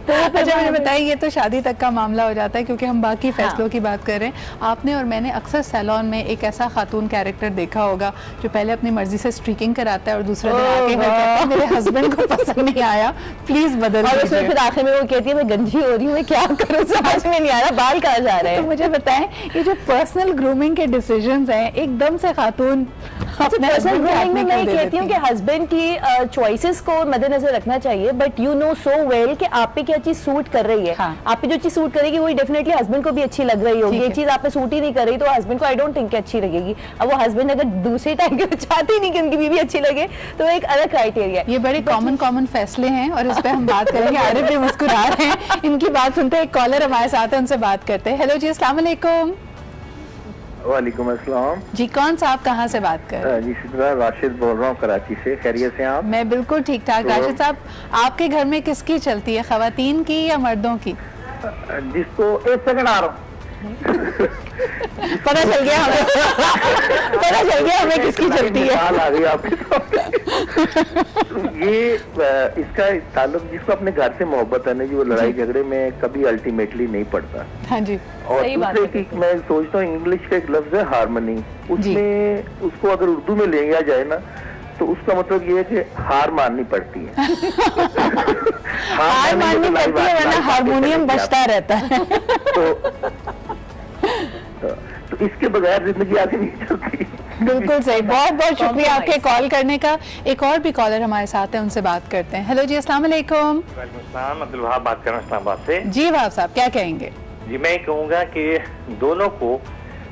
[SPEAKER 5] तो
[SPEAKER 1] अच्छा मुझे बताइए, ये तो शादी तक का मामला हो जाता है क्योंकि हम बाकी फैसलों की बात कर रहे हैं। आपने और मैंने अक्सर सैलून में एक ऐसा खातून कैरेक्टर देखा होगा जो पहले अपनी मर्जी से स्ट्रीकिंग कराता है और दूसरे दिन आके कहता है मेरे हस्बैंड को पसंद नहीं आया, प्लीज बदल
[SPEAKER 5] और उसमें फिर आखिर में वो कहती है मैं गंजी हो रही हूँ, मैं क्या करूँ, समझ में नहीं आ रहा बाल कहाँ जा रहे हैं।
[SPEAKER 1] तो मुझे बताएं, ये जो पर्सनल ग्रूमिंग के डिसीजंस हैं एकदम से खातून
[SPEAKER 5] पर्सनल ग्रूमिंग में मैं कहती हूँ कि हस्बैंड की चॉइसेस को मद्देनजर रखना चाहिए, but you know so well कि आप पे क्या चीज सूट कर रही है।
[SPEAKER 1] हाँ।
[SPEAKER 5] आप पे जो चीज सूट करेगी वही डेफिनेटली हस्बैंड को भी अच्छी लग रही होगी। ये चीज आप पे सूट ही नहीं कर रही तो हस्बैंड को आई डोंट थिंक अच्छी लगेगी। अब वो हस्बैंड अगर दूसरे टाइम के चाहती नहीं कि उनकी बीवी अच्छी लगे तो एक अलग क्राइटेरिया।
[SPEAKER 1] ये बड़े कॉमन फैसले हैं और इस पे हम बात करेंगे। आरिफ भी मुस्कुरा रहे हैं, इनकी बात सुनते हैं। एक कॉलर हमारे साथ है, उनसे बात करते हैं। हेलो जी, अस्सलाम वालेकुम।
[SPEAKER 8] वालेकुम अस्सलाम
[SPEAKER 1] जी, कौन सा आप कहाँ से बात कर रहे हैं?
[SPEAKER 8] जी सिद्रा राशिद बोल रहा हूँ कराची से। खैरियत से आप?
[SPEAKER 1] मैं बिल्कुल ठीक ठाक। राशिद साहब, आपके घर में किसकी चलती है, खवातीन की या मर्दों की?
[SPEAKER 8] जिसको एक सेकंड आ रहा हूँ
[SPEAKER 1] पता चल गया हमें पता चल गया हमें किसकी चलती है।
[SPEAKER 8] आ गई आपके ये इसका ताल्लुक जिसको अपने घर से मोहब्बत है ना जी, वो लड़ाई झगड़े में कभी अल्टीमेटली नहीं पड़ता।
[SPEAKER 1] हाँ जी,
[SPEAKER 8] और दूसरे की मैं सोचता हूँ इंग्लिश का एक लफ्ज है हारमनी, उसमें उसको अगर उर्दू में ले गया जाए ना तो उसका मतलब ये है कि हार माननी पड़ती है।
[SPEAKER 1] हार माननी पड़ती है वरना हारमोनियम बजता रहता है।
[SPEAKER 8] तो इसके बगैर जिंदगी आगे नहीं चलती।
[SPEAKER 1] बिल्कुल सही, बहुत बहुत शुक्रिया आपके कॉल करने का। एक और भी कॉलर हमारे साथ है, उनसे बात करते हैं। हेलो जी, अस्सलाम वालेकुम।
[SPEAKER 9] अब्दुल वहाब बात कर रहा हूँ इस्लामाबाद से।
[SPEAKER 1] जी वहाब साहब, क्या कहेंगे?
[SPEAKER 9] जी मैं कहूँगा कि दोनों को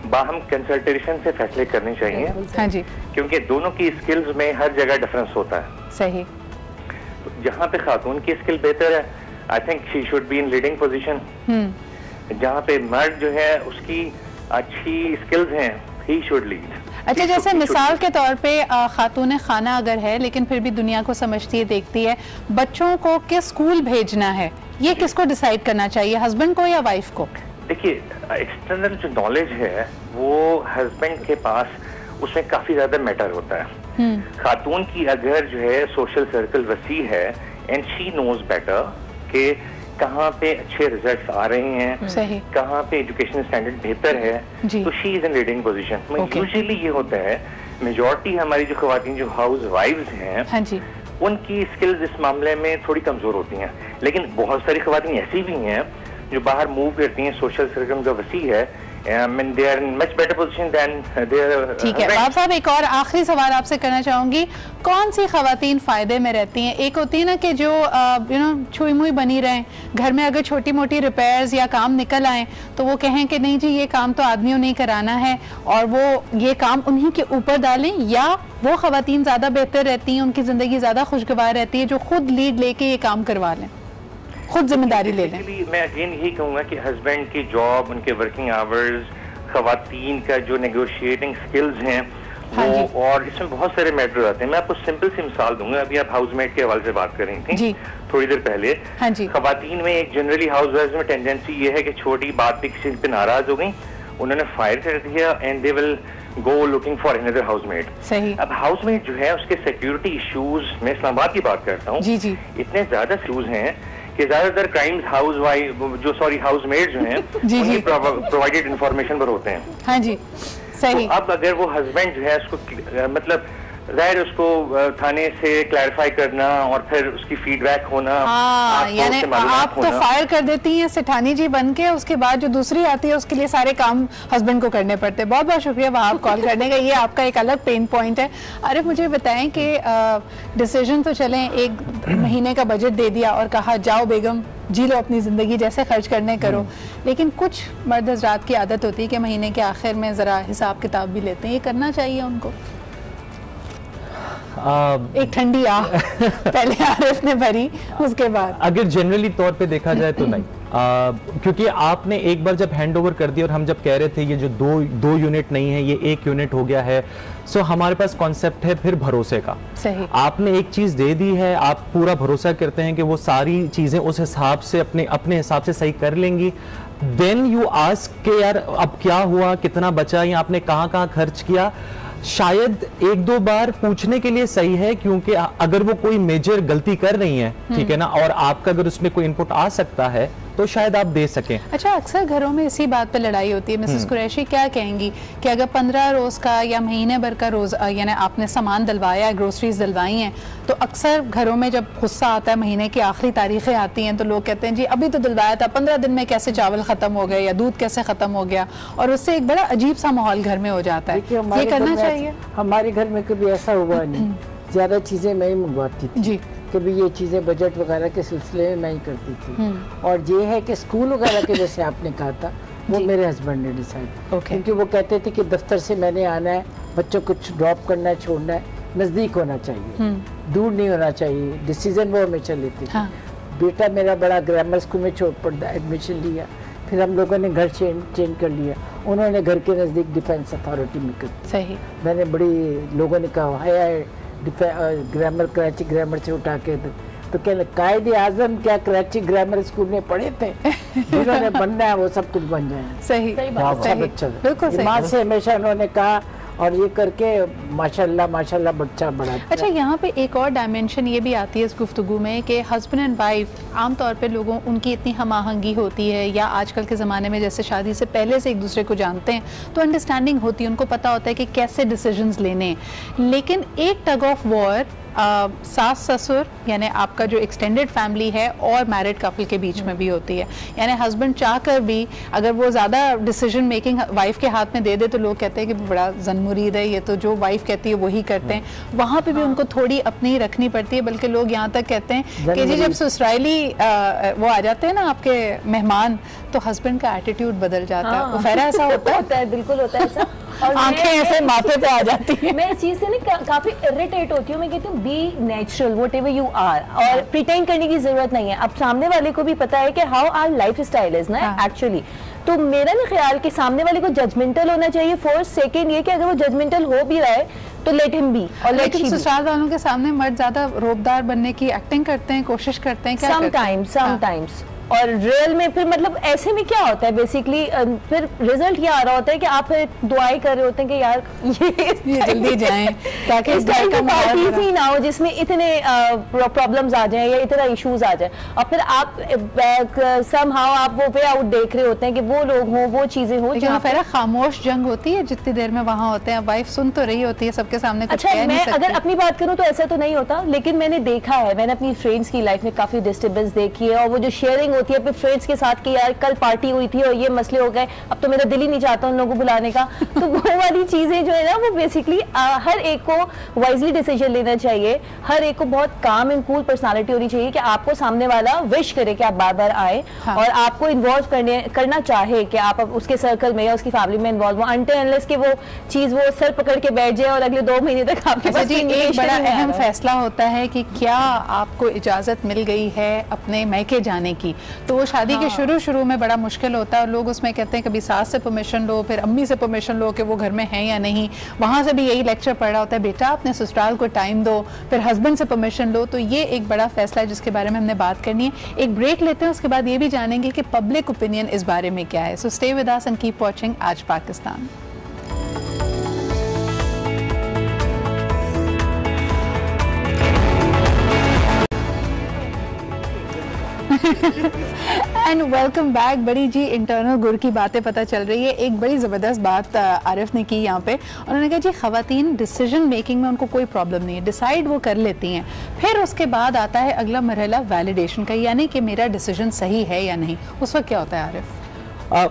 [SPEAKER 9] बाहम कंसल्टेशन से फैसले करने चाहिए।
[SPEAKER 1] हाँ जी,
[SPEAKER 9] क्योंकि दोनों की स्किल्स में हर जगह डिफरेंस होता है।
[SPEAKER 1] सही।
[SPEAKER 9] तो जहाँ पे खातून की स्किल बेहतर है, I think she should be in leading position. जहाँ पे मर्द जो है उसकी अच्छी स्किल्स हैं, ही शुड लीड।
[SPEAKER 1] अच्छा, जैसे मिसाल के तौर पे खातून खाना अगर है लेकिन फिर भी दुनिया को समझती है, देखती है, बच्चों को किस स्कूल भेजना है, ये किसको डिसाइड करना चाहिए, हस्बैंड को या वाइफ को?
[SPEAKER 9] देखिए, एक्सटर्नल जो नॉलेज है वो हस्बैंड के पास उसमें काफी ज्यादा मैटर होता है। खातून की अगर जो है सोशल सर्कल वसी है एंड शी नोज बेटर कि कहाँ पे अच्छे रिजल्ट्स आ रहे हैं, कहाँ पे एजुकेशन स्टैंडर्ड बेहतर है, तो she is in leading position. Usually ये होता है मेजॉरिटी हमारी जो खवातीन जो हाउस वाइव्स हैं,
[SPEAKER 1] हाँ जी,
[SPEAKER 9] उनकी स्किल्स इस मामले में थोड़ी कमजोर होती हैं। लेकिन बहुत सारी खवातीन ऐसी भी हैं जो बाहर मूव करती हैं, सोशल सर्कल का वसी है, they are in much better position than their
[SPEAKER 1] ठीक है। बाब साहब, एक और आखिरी सवाल आपसे करना चाहूंगी, कौन सी खवातीन फायदे में रहती हैं? एक होती है ना कि जो छुई मुई बनी रहें, घर में अगर छोटी मोटी रिपेयर्स या काम निकल आए तो वो कहें कि नहीं जी ये काम तो आदमियों ने कराना है और वो ये काम उन्हीं के ऊपर डालें, या वो खवातीन ज्यादा बेहतर रहती हैं, उनकी जिंदगी ज्यादा खुशगवार रहती है जो खुद लीड लेके ये काम करवा लें, खुद जिम्मेदारी ले लें?
[SPEAKER 9] मैं अगेन यही कहूँगा कि हस्बैंड की जॉब, उनके वर्किंग आवर्स, खवातीन का जो नेगोशिएटिंग स्किल्स हैं वो, और इसमें बहुत सारे मैटर आते हैं। मैं आपको सिंपल सी मिसाल दूंगा। अभी आप हाउसमेट के हवाले से बात कर रही थी थोड़ी देर पहले।
[SPEAKER 1] हाँ जी,
[SPEAKER 9] खवातीन में एक जनरली हाउस वाइफ में टेंडेंसी ये है कि छोटी बात पे किसी पे नाराज हो गई, उन्होंने फायर कर दिया and they will go looking for another housemate.
[SPEAKER 1] सही।
[SPEAKER 9] अब हाउसमेट जो है उसके सिक्योरिटी इश्यूज, मैं इस्लामाबाद की बात करता हूँ, इतने ज्यादा इश्यूज हैं कि ज्यादातर क्राइम्स हाउसमेट जो हैं उनकी प्रोवाइडेड इंफॉर्मेशन पर होते हैं।
[SPEAKER 1] हाँ जी, सही।
[SPEAKER 9] तो अब अगर वो हस्बैंड जो है उसको मतलब जाहिर उसको थाने से क्लैरिफाई करना और फिर उसकी फीडबैक होना,
[SPEAKER 1] यानी आप तो फायर कर देती हैं सेठानी जी बन के, उसके बाद जो दूसरी आती है उसके लिए सारे काम हस्बैंड को करने पड़ते हैं। बहुत बहुत शुक्रिया वहां कॉल करने का, ये आपका एक अलग पेन पॉइंट है। अरे मुझे बताएं कि डिसीजन तो चलें, एक महीने का बजट दे दिया और कहा जाओ बेगम जी लो अपनी ज़िंदगी जैसे खर्च करने करो, लेकिन कुछ मर्द हज़रात की आदत होती है कि महीने के आखिर में ज़रा हिसाब किताब भी लेते हैं, ये करना चाहिए उनको? एक ठंडी आह पहले आरिफ ने भरी, उसके बाद
[SPEAKER 6] अगर जनरली तौर पे देखा जाए तो नहीं, क्योंकि आपने एक बार जब हैंड ओवर कर दिया और हम जब कह रहे थे ये जो दो यूनिट नहीं है ये एक यूनिट हो गया है, सो हमारे पास कॉन्सेप्ट है फिर भरोसे का।
[SPEAKER 1] सही।
[SPEAKER 6] आपने एक चीज दे दी है, आप पूरा भरोसा करते हैं कि वो सारी चीजें उस हिसाब से अपने हिसाब से सही कर लेंगी। देन यू आस्क के यार अब क्या हुआ, कितना बचा या आपने कहाँ खर्च किया। शायद एक दो बार पूछने के लिए सही है, क्योंकि अगर वो कोई मेजर गलती कर रही है, ठीक है ना, और आपका अगर उसमें कोई इनपुट आ सकता है तो शायद आप दे सकें।
[SPEAKER 1] अच्छा, अक्सर घरों में इसी बात पे लड़ाई होती है। मिसेस कुरैशी क्या कहेंगी कि अगर 15 रोज का या महीने भर का रोज यानी आपने सामान डलवाया, ग्रोसरीज डलवाई हैं, तो अक्सर घरों में जब गुस्सा आता है, महीने की आखिरी तारीखें आती हैं, तो लोग कहते हैं जी अभी तो डलवाया था, 15 दिन में कैसे चावल खत्म हो गए या दूध कैसे खत्म हो गया, और उससे एक बड़ा अजीब सा माहौल घर में हो जाता है। ये करना चाहिए?
[SPEAKER 4] हमारे घर में कभी ऐसा हुआ नहीं, ज्यादा चीजें मैं ही मंगवाती थी जी, कभी ये चीज़ें बजट वगैरह के सिलसिले में मैं ही करती थी। और ये है कि स्कूल वगैरह के जैसे आपने कहा था, वो मेरे हस्बैंड ने डिसाइड, क्योंकि वो कहते थे कि दफ्तर से मैंने आना है, बच्चों को ड्रॉप करना है, छोड़ना है, नज़दीक होना चाहिए, दूर नहीं होना चाहिए, डिसीजन वो हमेशा लेते थे। बेटा मेरा बड़ा ग्रामर स्कूल में छोड़ पड़ा, एडमिशन लिया, फिर हम लोगों ने घर चेंज कर लिया, उन्होंने घर के नज़दीक डिफेंस अथॉरिटी में कर।
[SPEAKER 1] सही।
[SPEAKER 4] मैंने बड़ी लोगों ने कहा हाय ग्रामर कराची ग्रामर से उठा के, तो कहने कायदे आजम क्या कराची ग्रामर स्कूल में पढ़े थे, जिन्होंने बनना है वो सब कुछ बन जाए।
[SPEAKER 1] सही बात,
[SPEAKER 4] अच्छा बच्चा, बिल्कुल सही। माँ से हमेशा उन्होंने कहा, और ये करके माशाल्लाह माशाल्लाह बच्चा बड़ा।
[SPEAKER 1] अच्छा, यहाँ पे एक और डायमेंशन ये भी आती है इस गुफ्तगू में कि हस्बैंड एंड वाइफ आमतौर पे लोगों उनकी इतनी हमाहंगी होती है, या आजकल के ज़माने में जैसे शादी से पहले से एक दूसरे को जानते हैं तो अंडरस्टैंडिंग होती है, उनको पता होता है कि कैसे डिसीजंस लेने हैं। लेकिन एक टग ऑफ वॉर सास ससुर यानी आपका जो एक्सटेंडेड फैमिली है और मैरिड कपल के बीच में भी होती है। यानी हस्बैंड चाहकर भी अगर वो ज़्यादा डिसीजन मेकिंग वाइफ के हाथ में दे दे तो लोग कहते हैं कि बड़ा जनमुरीद है, ये तो जो वाइफ कहती है वही करते हैं। वहाँ पे भी उनको थोड़ी अपनी रखनी पड़ती है, बल्कि लोग यहाँ तक कहते हैं कि जी जब ससुराली वो आ जाते हैं ना आपके मेहमान, तो हस्बैंड का एटीट्यूड बदल जाता है। फैरा ऐसा होता है?
[SPEAKER 5] बिल्कुल होता है ऐसा। और
[SPEAKER 1] आंखें ऐसे माथे पे आ जाती है।
[SPEAKER 5] मैं इस चीज से ना काफी इरिटेट होती हूँ। मैं कहती हूँ be natural whatever you are, और प्रिटेंड करने की जरूरत नहीं है। अब सामने वाले को भी पता है कि how our life style is ना एक्चुअली। तो मेरा ना ख्याल कि सामने वाले को जजमेंटल होना चाहिए फर्स्ट। सेकंड ये कि अगर वो जजमेंटल हो भी रहा है तो लेट हिम बी। और
[SPEAKER 1] लेकिन ससुराल वालों के सामने मर्द ज्यादा रोबदार बनने की एक्टिंग करते हैं, कोशिश करते हैं क्या?
[SPEAKER 5] समटाइम्स और रियल में फिर मतलब ऐसे में क्या होता है बेसिकली, फिर रिजल्ट ये आ रहा होता है कि आप फिर दुआएं कर रहे होते हैं कि यार ये
[SPEAKER 1] जल्दी जाएं ताकि
[SPEAKER 5] इस टाइम का पार्टीज ही ना हो जिसमें इतने प्रॉब्लम्स आ जाएं या इतना इश्यूज आ जाए, और फिर आप समहाउ आप वो वे आउट देख रहे होते हैं कि वो लोग हों, वो चीजें हों।
[SPEAKER 1] जहाँ फिर खामोश जंग होती है जितनी देर में वहाँ होते हैं, वाइफ सुन तो रही होती है सबके सामने।
[SPEAKER 5] अच्छा, मैं अगर अपनी बात करूँ तो ऐसा तो नहीं होता, लेकिन मैंने देखा है, मैंने अपनी फ्रेंड्स की लाइफ में काफी डिस्टर्बेंस देखी है, और वो जो शेयरिंग होती है अपने फ्रेंड्स के साथ कि यार कल पार्टी हुई थी और ये मसले हो गए, अब तो मेरा दिल ही नहीं चाहता उन लोगों को बुलाने का। तो वो वाली चीजें जो है ना वो बेसिकली हर एक को वाइजली डिसीजन लेना चाहिए, हर एक को बहुत काम एंड कूल पर्सनालिटी होनी चाहिए कि आपको सामने वाला विश करे कि आप बार बार आए। हाँ। और आपको इन्वॉल्व करना चाहे कि आप उसके सर्कल में या उसकी फैमिली में इन्वॉल्व हो, अनटिल अनलेस कि वो चीज वो सर पकड़ के बैठ जाए और अगले 2 महीने तक आपके पास
[SPEAKER 1] एक बड़ा अहम फैसला होता है कि क्या आपको इजाजत मिल गई है अपने मैके जाने की। तो वो शादी के शुरू में बड़ा मुश्किल होता है, और लोग उसमें कहते हैं कभी सास से परमिशन लो, फिर अम्मी से परमिशन लो कि वो घर में है या नहीं। वहाँ से भी यही लेक्चर पढ़ रहा होता है, बेटा अपने ससुराल को टाइम दो, फिर हस्बैंड से परमिशन लो। तो ये एक बड़ा फैसला है जिसके बारे में हमने बात करनी है। एक ब्रेक लेते हैं, उसके बाद ये भी जानेंगे कि पब्लिक ओपिनियन इस बारे में क्या है। सो stay with us and keep watching आज पाकिस्तान। And welcome back. बड़ी जी इंटरनल गुर की बातें पता चल रही है। एक बड़ी ज़बरदस्त बात आरिफ ने की यहाँ पे, उन्होंने कहा जी ख़वातीन डिसीजन मेकिंग में उनको कोई प्रॉब्लम नहीं है, डिसाइड वो कर लेती हैं, फिर उसके बाद आता है अगला मरहला वैलिडेशन का, यानी कि मेरा डिसीजन सही है या नहीं। उस वक्त क्या होता है आरिफ?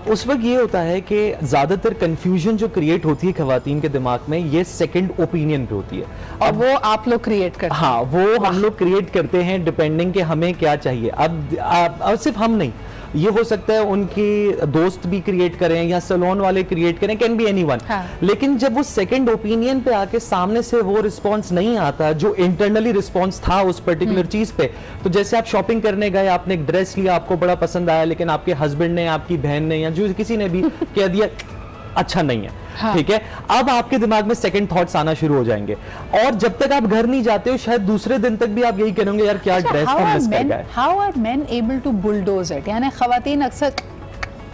[SPEAKER 6] उस वक्त ये होता है कि ज़्यादातर कंफ्यूजन जो क्रिएट होती है खवातीन के दिमाग में, ये सेकंड ओपिनियन पे होती है,
[SPEAKER 1] और वो आप लोग क्रिएट करते हैं।
[SPEAKER 6] हाँ, वो हम लोग क्रिएट करते हैं डिपेंडिंग कि हमें क्या चाहिए। अब सिर्फ हम नहीं, ये हो सकता है उनकी दोस्त भी क्रिएट करें या सैलून वाले क्रिएट करें, कैन बी एनीवन। लेकिन जब वो सेकंड ओपिनियन पे आके सामने से वो रिस्पांस नहीं आता जो इंटरनली रिस्पांस था उस पर्टिकुलर चीज पे, तो जैसे आप शॉपिंग करने गए, आपने एक ड्रेस लिया, आपको बड़ा पसंद आया, लेकिन आपके हस्बैंड ने, आपकी बहन ने या जो किसी ने भी कह दिया अच्छा नहीं है, ठीक है, अब आपके दिमाग में सेकंड थॉट्स आना शुरू हो जाएंगे, और जब तक आप घर नहीं जाते हो शायद दूसरे दिन तक भी आप यही करेंगे यार क्या ड्रेस को मिस कर गए।
[SPEAKER 1] How are men able to bulldoze it? यानी खवातीन अक्सर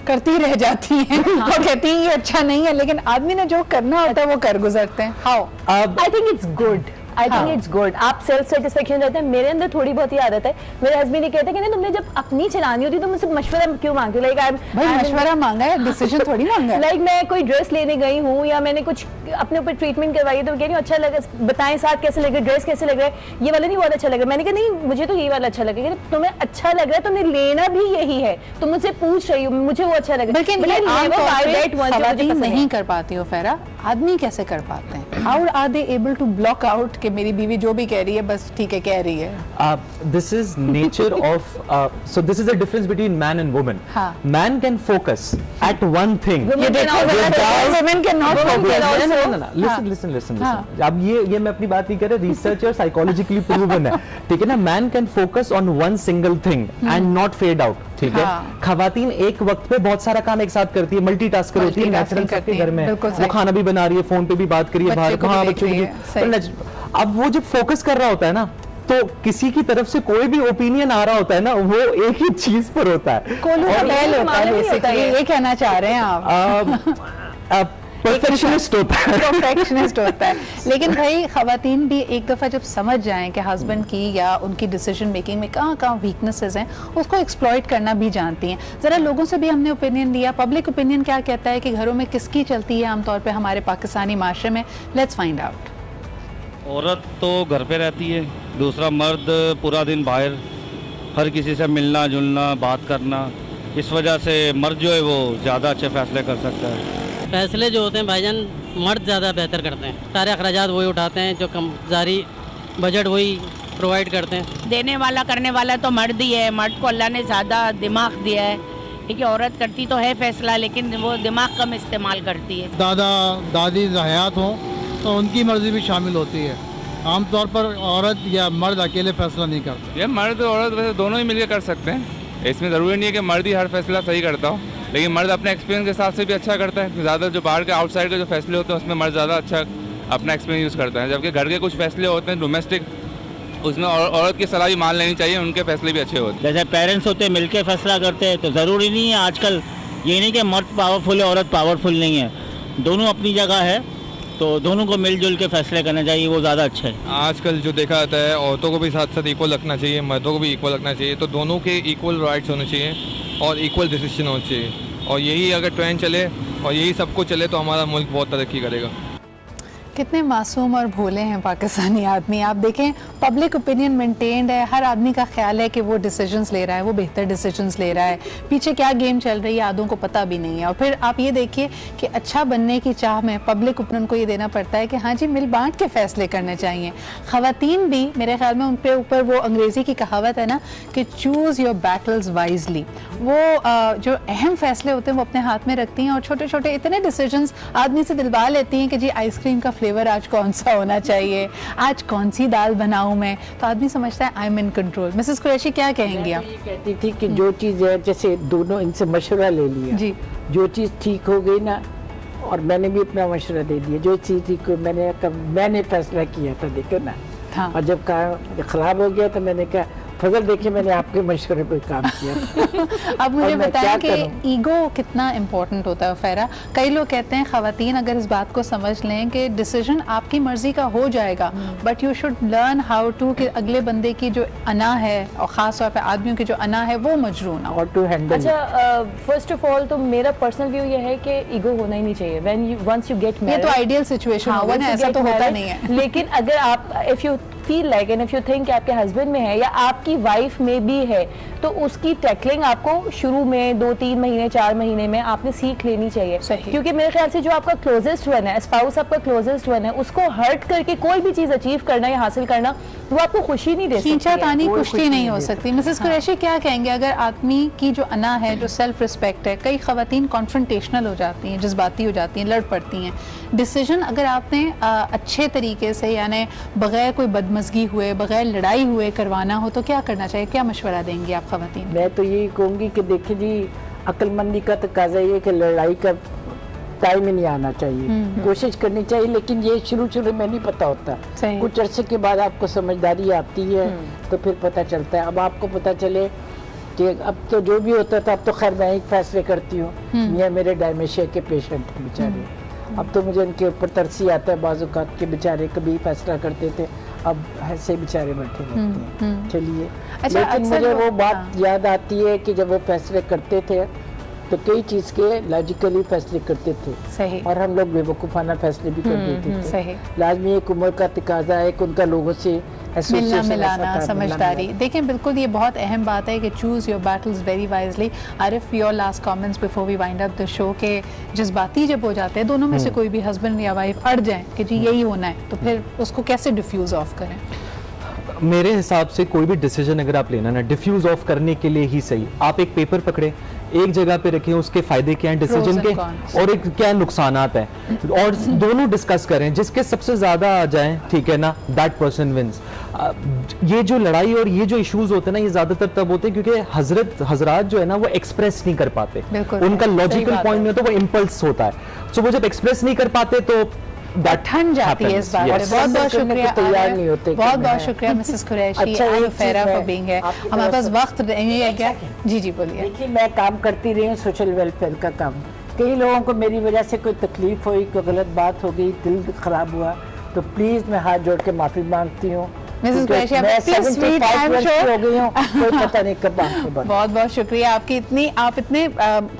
[SPEAKER 1] करती रह जाती हैं और कहती हैं ये अच्छा नहीं है, लेकिन आदमी ने जो करना होता है वो कर गुजरते हैं। How
[SPEAKER 5] I think it's good, I think it's good. आप सेल्फ सेटिस्फेक्शन रहते हैं। मेरे अंदर थोड़ी बहुत ही आदत है, मेरे हस्बैंड ये कहते हैं कि नहीं तुमने जब अपनी चलानी होती तो मुझसे मशवरा क्यों मांगते हो? लाइक
[SPEAKER 1] भाई मशवरा मांगा है, डिसीजन थोड़ी मांगा है।
[SPEAKER 5] लाइक मैं कोई ड्रेस लेने गई हूँ या मैंने कुछ अपने ऊपर ट्रीटमेंट करवाई तो कह रही हूँ अच्छा लगा, बताएं साथ कैसे लग रहा है, ड्रेस कैसे लग रहा है, ये वाला नहीं बहुत अच्छा लग रहा है। मैंने कहा नहीं मुझे तो ये वाला अच्छा लग रहा है। तुम्हें अच्छा लग रहा है, तुम्हें लेना भी यही है, तुम मुझसे पूछ रही हो मुझे वो अच्छा लग रहा है,
[SPEAKER 1] लेकिन नहीं कर पाती हो फेरा, आदमी कैसे कर पाते हैं? How are they able to block out कि मेरी बीवी जो भी कह रही है बस ठीक है कह रही है?
[SPEAKER 6] This is nature of so this is the difference between man and woman. Man can focus at one thing.
[SPEAKER 1] Women cannot focus.
[SPEAKER 6] Listen. अब ये मैं अपनी बात नहीं कर रहा, रिसर्च और साइकोलॉजिकली प्रूवन है, ठीक है ना। Man can focus on one single thing and not fade out, ठीक है। खवातीन एक वक्त पे बहुत सारा काम एक साथ करती है, मल्टीटास्कर होती है, नेचुरल सबके घर में। वो खाना भी बना रही है, फोन पे भी बात करी है, बाहर कहाँ बच्चों की। अब वो जब फोकस कर रहा होता है ना, तो किसी की तरफ से कोई भी ओपिनियन आ रहा होता है ना, वो एक ही चीज पर होता है,
[SPEAKER 1] ये कहना चाह रहे हैं आप?
[SPEAKER 6] परफेक्शनिस्ट
[SPEAKER 1] होता है। लेकिन भाई खवातीन भी एक दफ़ा जब समझ जाएं कि हस्बैंड की या उनकी डिसीजन मेकिंग में कहाँ वीकनेसेस हैं, उसको एक्सप्लॉइट करना भी जानती हैं। ज़रा लोगों से भी हमने ओपिनियन लिया, पब्लिक ओपिनियन क्या कहता है कि घरों में किसकी चलती है आमतौर पे हमारे पाकिस्तानी माशरे में। Let's find out.
[SPEAKER 10] औरत तो घर पे रहती है, दूसरा मर्द पूरा दिन बाहर, हर किसी से मिलना जुलना बात करना, इस वजह से मर्द जो है वो ज़्यादा अच्छे फैसले कर सकता है।
[SPEAKER 11] फैसले जो होते हैं भाईजान मर्द ज़्यादा बेहतर करते हैं, सारे अखराजात वही उठाते हैं, जो कम जारी बजट वही प्रोवाइड करते हैं।
[SPEAKER 12] देने वाला करने वाला तो मर्द ही है, मर्द को अल्लाह ने ज़्यादा दिमाग दिया है। ठीक है, औरत करती तो है फैसला, लेकिन वो दिमाग कम इस्तेमाल करती है।
[SPEAKER 13] दादा दादी हयात हों तो उनकी मर्जी भी शामिल होती है। आमतौर पर औरत या मर्द अकेले फैसला नहीं करते।
[SPEAKER 14] ये मर्द और औरत वैसे दोनों ही मिलकर कर सकते हैं, इसमें ज़रूरी नहीं है कि मर्द ही हर फैसला सही करता हो, लेकिन मर्द अपने एक्सपीरियंस के हिसाब से भी अच्छा करता है। ज़्यादा जो बाहर के आउटसाइड के जो फैसले होते हैं उसमें मर्द ज़्यादा अच्छा अपना एक्सपीरियंस यूज़ करता है, जबकि घर के कुछ फैसले होते हैं डोमेस्टिक, उसमें औरत की सलाह भी मान लेनी चाहिए, उनके फैसले भी अच्छे होते हैं।
[SPEAKER 15] जैसे पेरेंट्स होते हैं मिलकर फैसला करते हैं, तो ज़रूरी नहीं है आजकल ये नहीं कि मर्द पावरफुल है औरत पावरफुल नहीं है, दोनों अपनी जगह है, तो दोनों को मिलजुल के फैसले करना चाहिए, वो ज़्यादा अच्छा है।
[SPEAKER 14] आजकल जो देखा जाता है औरतों को भी साथ साथ इक्वल रखना चाहिए, मर्दों को भी इक्वल रखना चाहिए, तो दोनों के इक्वल राइट्स होने चाहिए और इक्वल डिसीजन होना चाहिए, और यही अगर ट्रेंड चले और यही सबको चले तो हमारा मुल्क बहुत तरक्की करेगा।
[SPEAKER 1] कितने मासूम और भोले हैं पाकिस्तानी आदमी। आप देखें पब्लिक ओपिनियन मेंटेन्ड है, हर आदमी का ख्याल है कि वो डिसीजंस ले रहा है, वो बेहतर डिसीजंस ले रहा है, पीछे क्या गेम चल रही है आदों को पता भी नहीं है। और फिर आप ये देखिए कि अच्छा बनने की चाह में पब्लिक ओपिनियन को ये देना पड़ता है कि हाँ जी मिल बांट के फैसले करने चाहिए। ख़वातीन भी मेरे ख्याल में उन पे ऊपर वो अंग्रेज़ी की कहावत है ना कि चूज़ योर बैटल्स वाइजली, वो जो अहम फैसले होते हैं वो अपने हाथ में रखती हैं, और छोटे छोटे इतने डिसीजंस आदमी से दिलवा लेती हैं कि जी आइसक्रीम का फ्लेवर आज कौन सा होना चाहिए, आज कौन सी दाल बनाऊं मैं, तो आदमी समझता है I am in control. Mrs Qureshi क्या कहेंगी आप?
[SPEAKER 4] ये कहती थी कि जो चीज़ है, जैसे दोनों इनसे मशवरा ले लिया जी, जो चीज़ ठीक हो गई ना, और मैंने भी अपना मशवरा दे दिया, जो चीज़ ठीक हो मैंने फैसला किया था, देखो ना। हाँ। और जब खराब हो गया तो मैंने कहा फजल देखिए मैंने आपके मशवरे पे काम किया।
[SPEAKER 1] अब मुझे बताएं कि ईगो कितना इम्पोर्टेंट होता है फैरा। कई लोग कहते हैं ख़वातीन अगर इस बात को समझ लें कि डिसीजन आपकी मर्जी का हो जाएगा, but you should learn how to कि अगले बंदे की जो अना है और ख़ास तौर पर आदमियों की जो अना है वो मजरू ना
[SPEAKER 4] और टू हैंडल।
[SPEAKER 5] अच्छा, फर्स्ट ऑफ ऑल तो मेरा पर्सनल व्यू ये है कि ईगो होना ही नहीं चाहिए। When you once you get married,
[SPEAKER 1] ये तो आइडियल सिचुएशन होगा ना, ऐसा तो होता नहीं है।
[SPEAKER 5] लेकिन अगर आप if you feel like and if you think आपके हस्बैंड में है या आपकी वाइफ में भी है, तो उसकी टैकलिंग आपको शुरू में 2-3 महीने 4 महीने में आपने सीख लेनी चाहिए। क्योंकि मेरे ख्याल से जो आपका क्लोजेस्ट वन है, स्पाउस आपका क्लोजेस्ट वन है, उसको हर्ट करके कोई भी चीज अचीव करना या हासिल करना वो आपको खुशी नहीं दे सकती,
[SPEAKER 1] खींचातानी पुष्टि नहीं हो सकती। मिसेस कुरैशी क्या कहेंगे अगर आदमी की जो अना है, जो सेल्फ रिस्पेक्ट है, कई ख़वातीन कॉन्फ्रंटेशनल हो जाती हैं, जज्बाती हो जाती हैं, लड़ पड़ती हैं, डिसीजन अगर आपने अच्छे तरीके से यानी बगैर कोई बदमज़गी हुए, बगैर लड़ाई हुए करवाना हो तो क्या करना चाहिए, क्या मशवरा देंगी आप ख़वातीन?
[SPEAKER 4] मैं तो यही कहूँगी कि देखिए जी, अक्लमंदी का तकाज़ा ये कि लड़ाई का टाइम ही नहीं आना चाहिए, कोशिश करनी चाहिए, लेकिन ये शुरू में नहीं पता होता, कुछ अरसे के बाद आपको समझदारी आती है तो फिर पता चलता है। अब आपको पता चले कि अब तो जो भी होता था, अब तो खैर मैं ही फैसले करती हूँ। मियाँ मेरे डायमेंशिया के पेशेंट हैं बेचारे, अब तो मुझे उनके ऊपर तरसी आता है बाज़ औक़ात के, बेचारे कभी फैसला करते थे, अब ऐसे बेचारे बैठे रहते हैं। चलिए, लेकिन मुझे वो बात याद आती है कि जब वो फैसले करते थे तो कई चीज़ के लॉजिकली फैसले करते थे।
[SPEAKER 1] सही।
[SPEAKER 4] और हम लोग बेवकूफ़ाना फैसले भी कर देते थे।
[SPEAKER 1] सही।
[SPEAKER 4] लाजमी एक उम्र का तकाजा है कि उनका लोगों से
[SPEAKER 1] मिलना मिलाना, समझदारी। देखें, बिल्कुल ये बहुत अहम बात है कि choose your battles very wisely. Arif, your last comments before we wind up the show के जज्बाती जब हो जाते हैं दोनों में से कोई भी हस्बैंड या वाइफ अड़ जाए कि जी यही होना है, तो फिर उसको कैसे डिफ्यूज़ ऑफ करें?
[SPEAKER 6] मेरे हिसाब से कोई भी डिसीजन अगर आप लेना ना, डिफ्यूज ऑफ करने के लिए ही सही, आप एक पेपर पकड़े, एक जगह पे रखें, उसके फायदे क्या हैं डिसीजन के और एक क्या नुकसानात हैं, और दोनों डिस्कस करें, जिसके सबसे ज्यादा आ जाए, ठीक है ना, दैट पर्सन विंस। ये जो लड़ाई और ये जो इश्यूज होते हैं ना, ये ज्यादातर तब होते हैं क्योंकि हजरात जो है ना वो एक्सप्रेस नहीं कर पाते, उनका लॉजिकल पॉइंट में तो वो इम्पल्स होता है, सो वो जब एक्सप्रेस नहीं कर पाते तो
[SPEAKER 1] ठन जाती है इस बात में। बहुत बहुत शुक्रिया,
[SPEAKER 4] तैयार नहीं होते।
[SPEAKER 1] बहुत बहुत शुक्रिया मिसेस कुरैशी एंड फेरा फॉर बीइंग हियर। हमारे पास वक्त नहीं है क्या? जी जी बोलिए।
[SPEAKER 4] देखिए, मैं काम करती रही हूँ सोशल वेलफेयर का काम, कई लोगों को मेरी वजह से कोई तकलीफ हुई, कोई गलत बात हो गई, दिल खराब हुआ, तो प्लीज मैं हाथ जोड़ के माफी मांगती हूँ।
[SPEAKER 1] मिसेस कुरैशी, आप इतनी स्वीट एंड
[SPEAKER 4] हो गई हूँ, कोई पता नहीं कब
[SPEAKER 1] बहुत बहुत शुक्रिया आपकी, आप इतने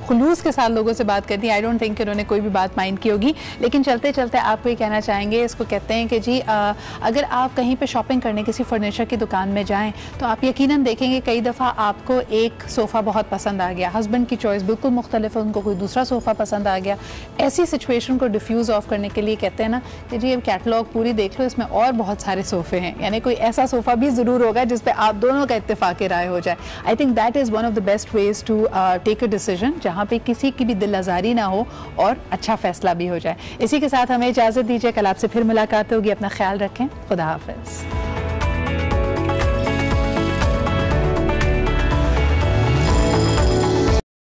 [SPEAKER 1] खुलूस के साथ लोगों से बात करती हैं। आई डोंट थिंक उन्होंने कोई भी बात माइंड की होगी। लेकिन चलते चलते आपको ये कहना चाहेंगे, इसको कहते हैं कि जी अगर आप कहीं पे शॉपिंग करने किसी फर्नीचर की दुकान में जाएं तो आप यकीनन देखेंगे कई दफ़ा आपको एक सोफ़ा बहुत पसंद आ गया, हस्बैंड की चॉइस बिल्कुल मुख्तलिफ है, उनको कोई दूसरा सोफ़ा पसंद आ गया। ऐसी सिचुएशन को डिफ्यूज़ ऑफ करने के लिए कहते हैं ना कि जी अब कैटलॉग पूरी देख लो, इसमें और बहुत सारे सोफ़े हैं, यानी कोई ऐसा सोफ़ा भी ज़रूर होगा जिस पे आप दोनों का इत्तेफाक राय हो जाए। I think that is one of the best ways to take a decision, जहाँ पे किसी की भी दिल आज़ारी ना हो और अच्छा फैसला भी हो जाए। इसी के साथ हमें इजाज़त दीजिए, कल आपसे फिर मुलाकात होगी। अपना ख्याल रखें, खुदा हाफ़िज़।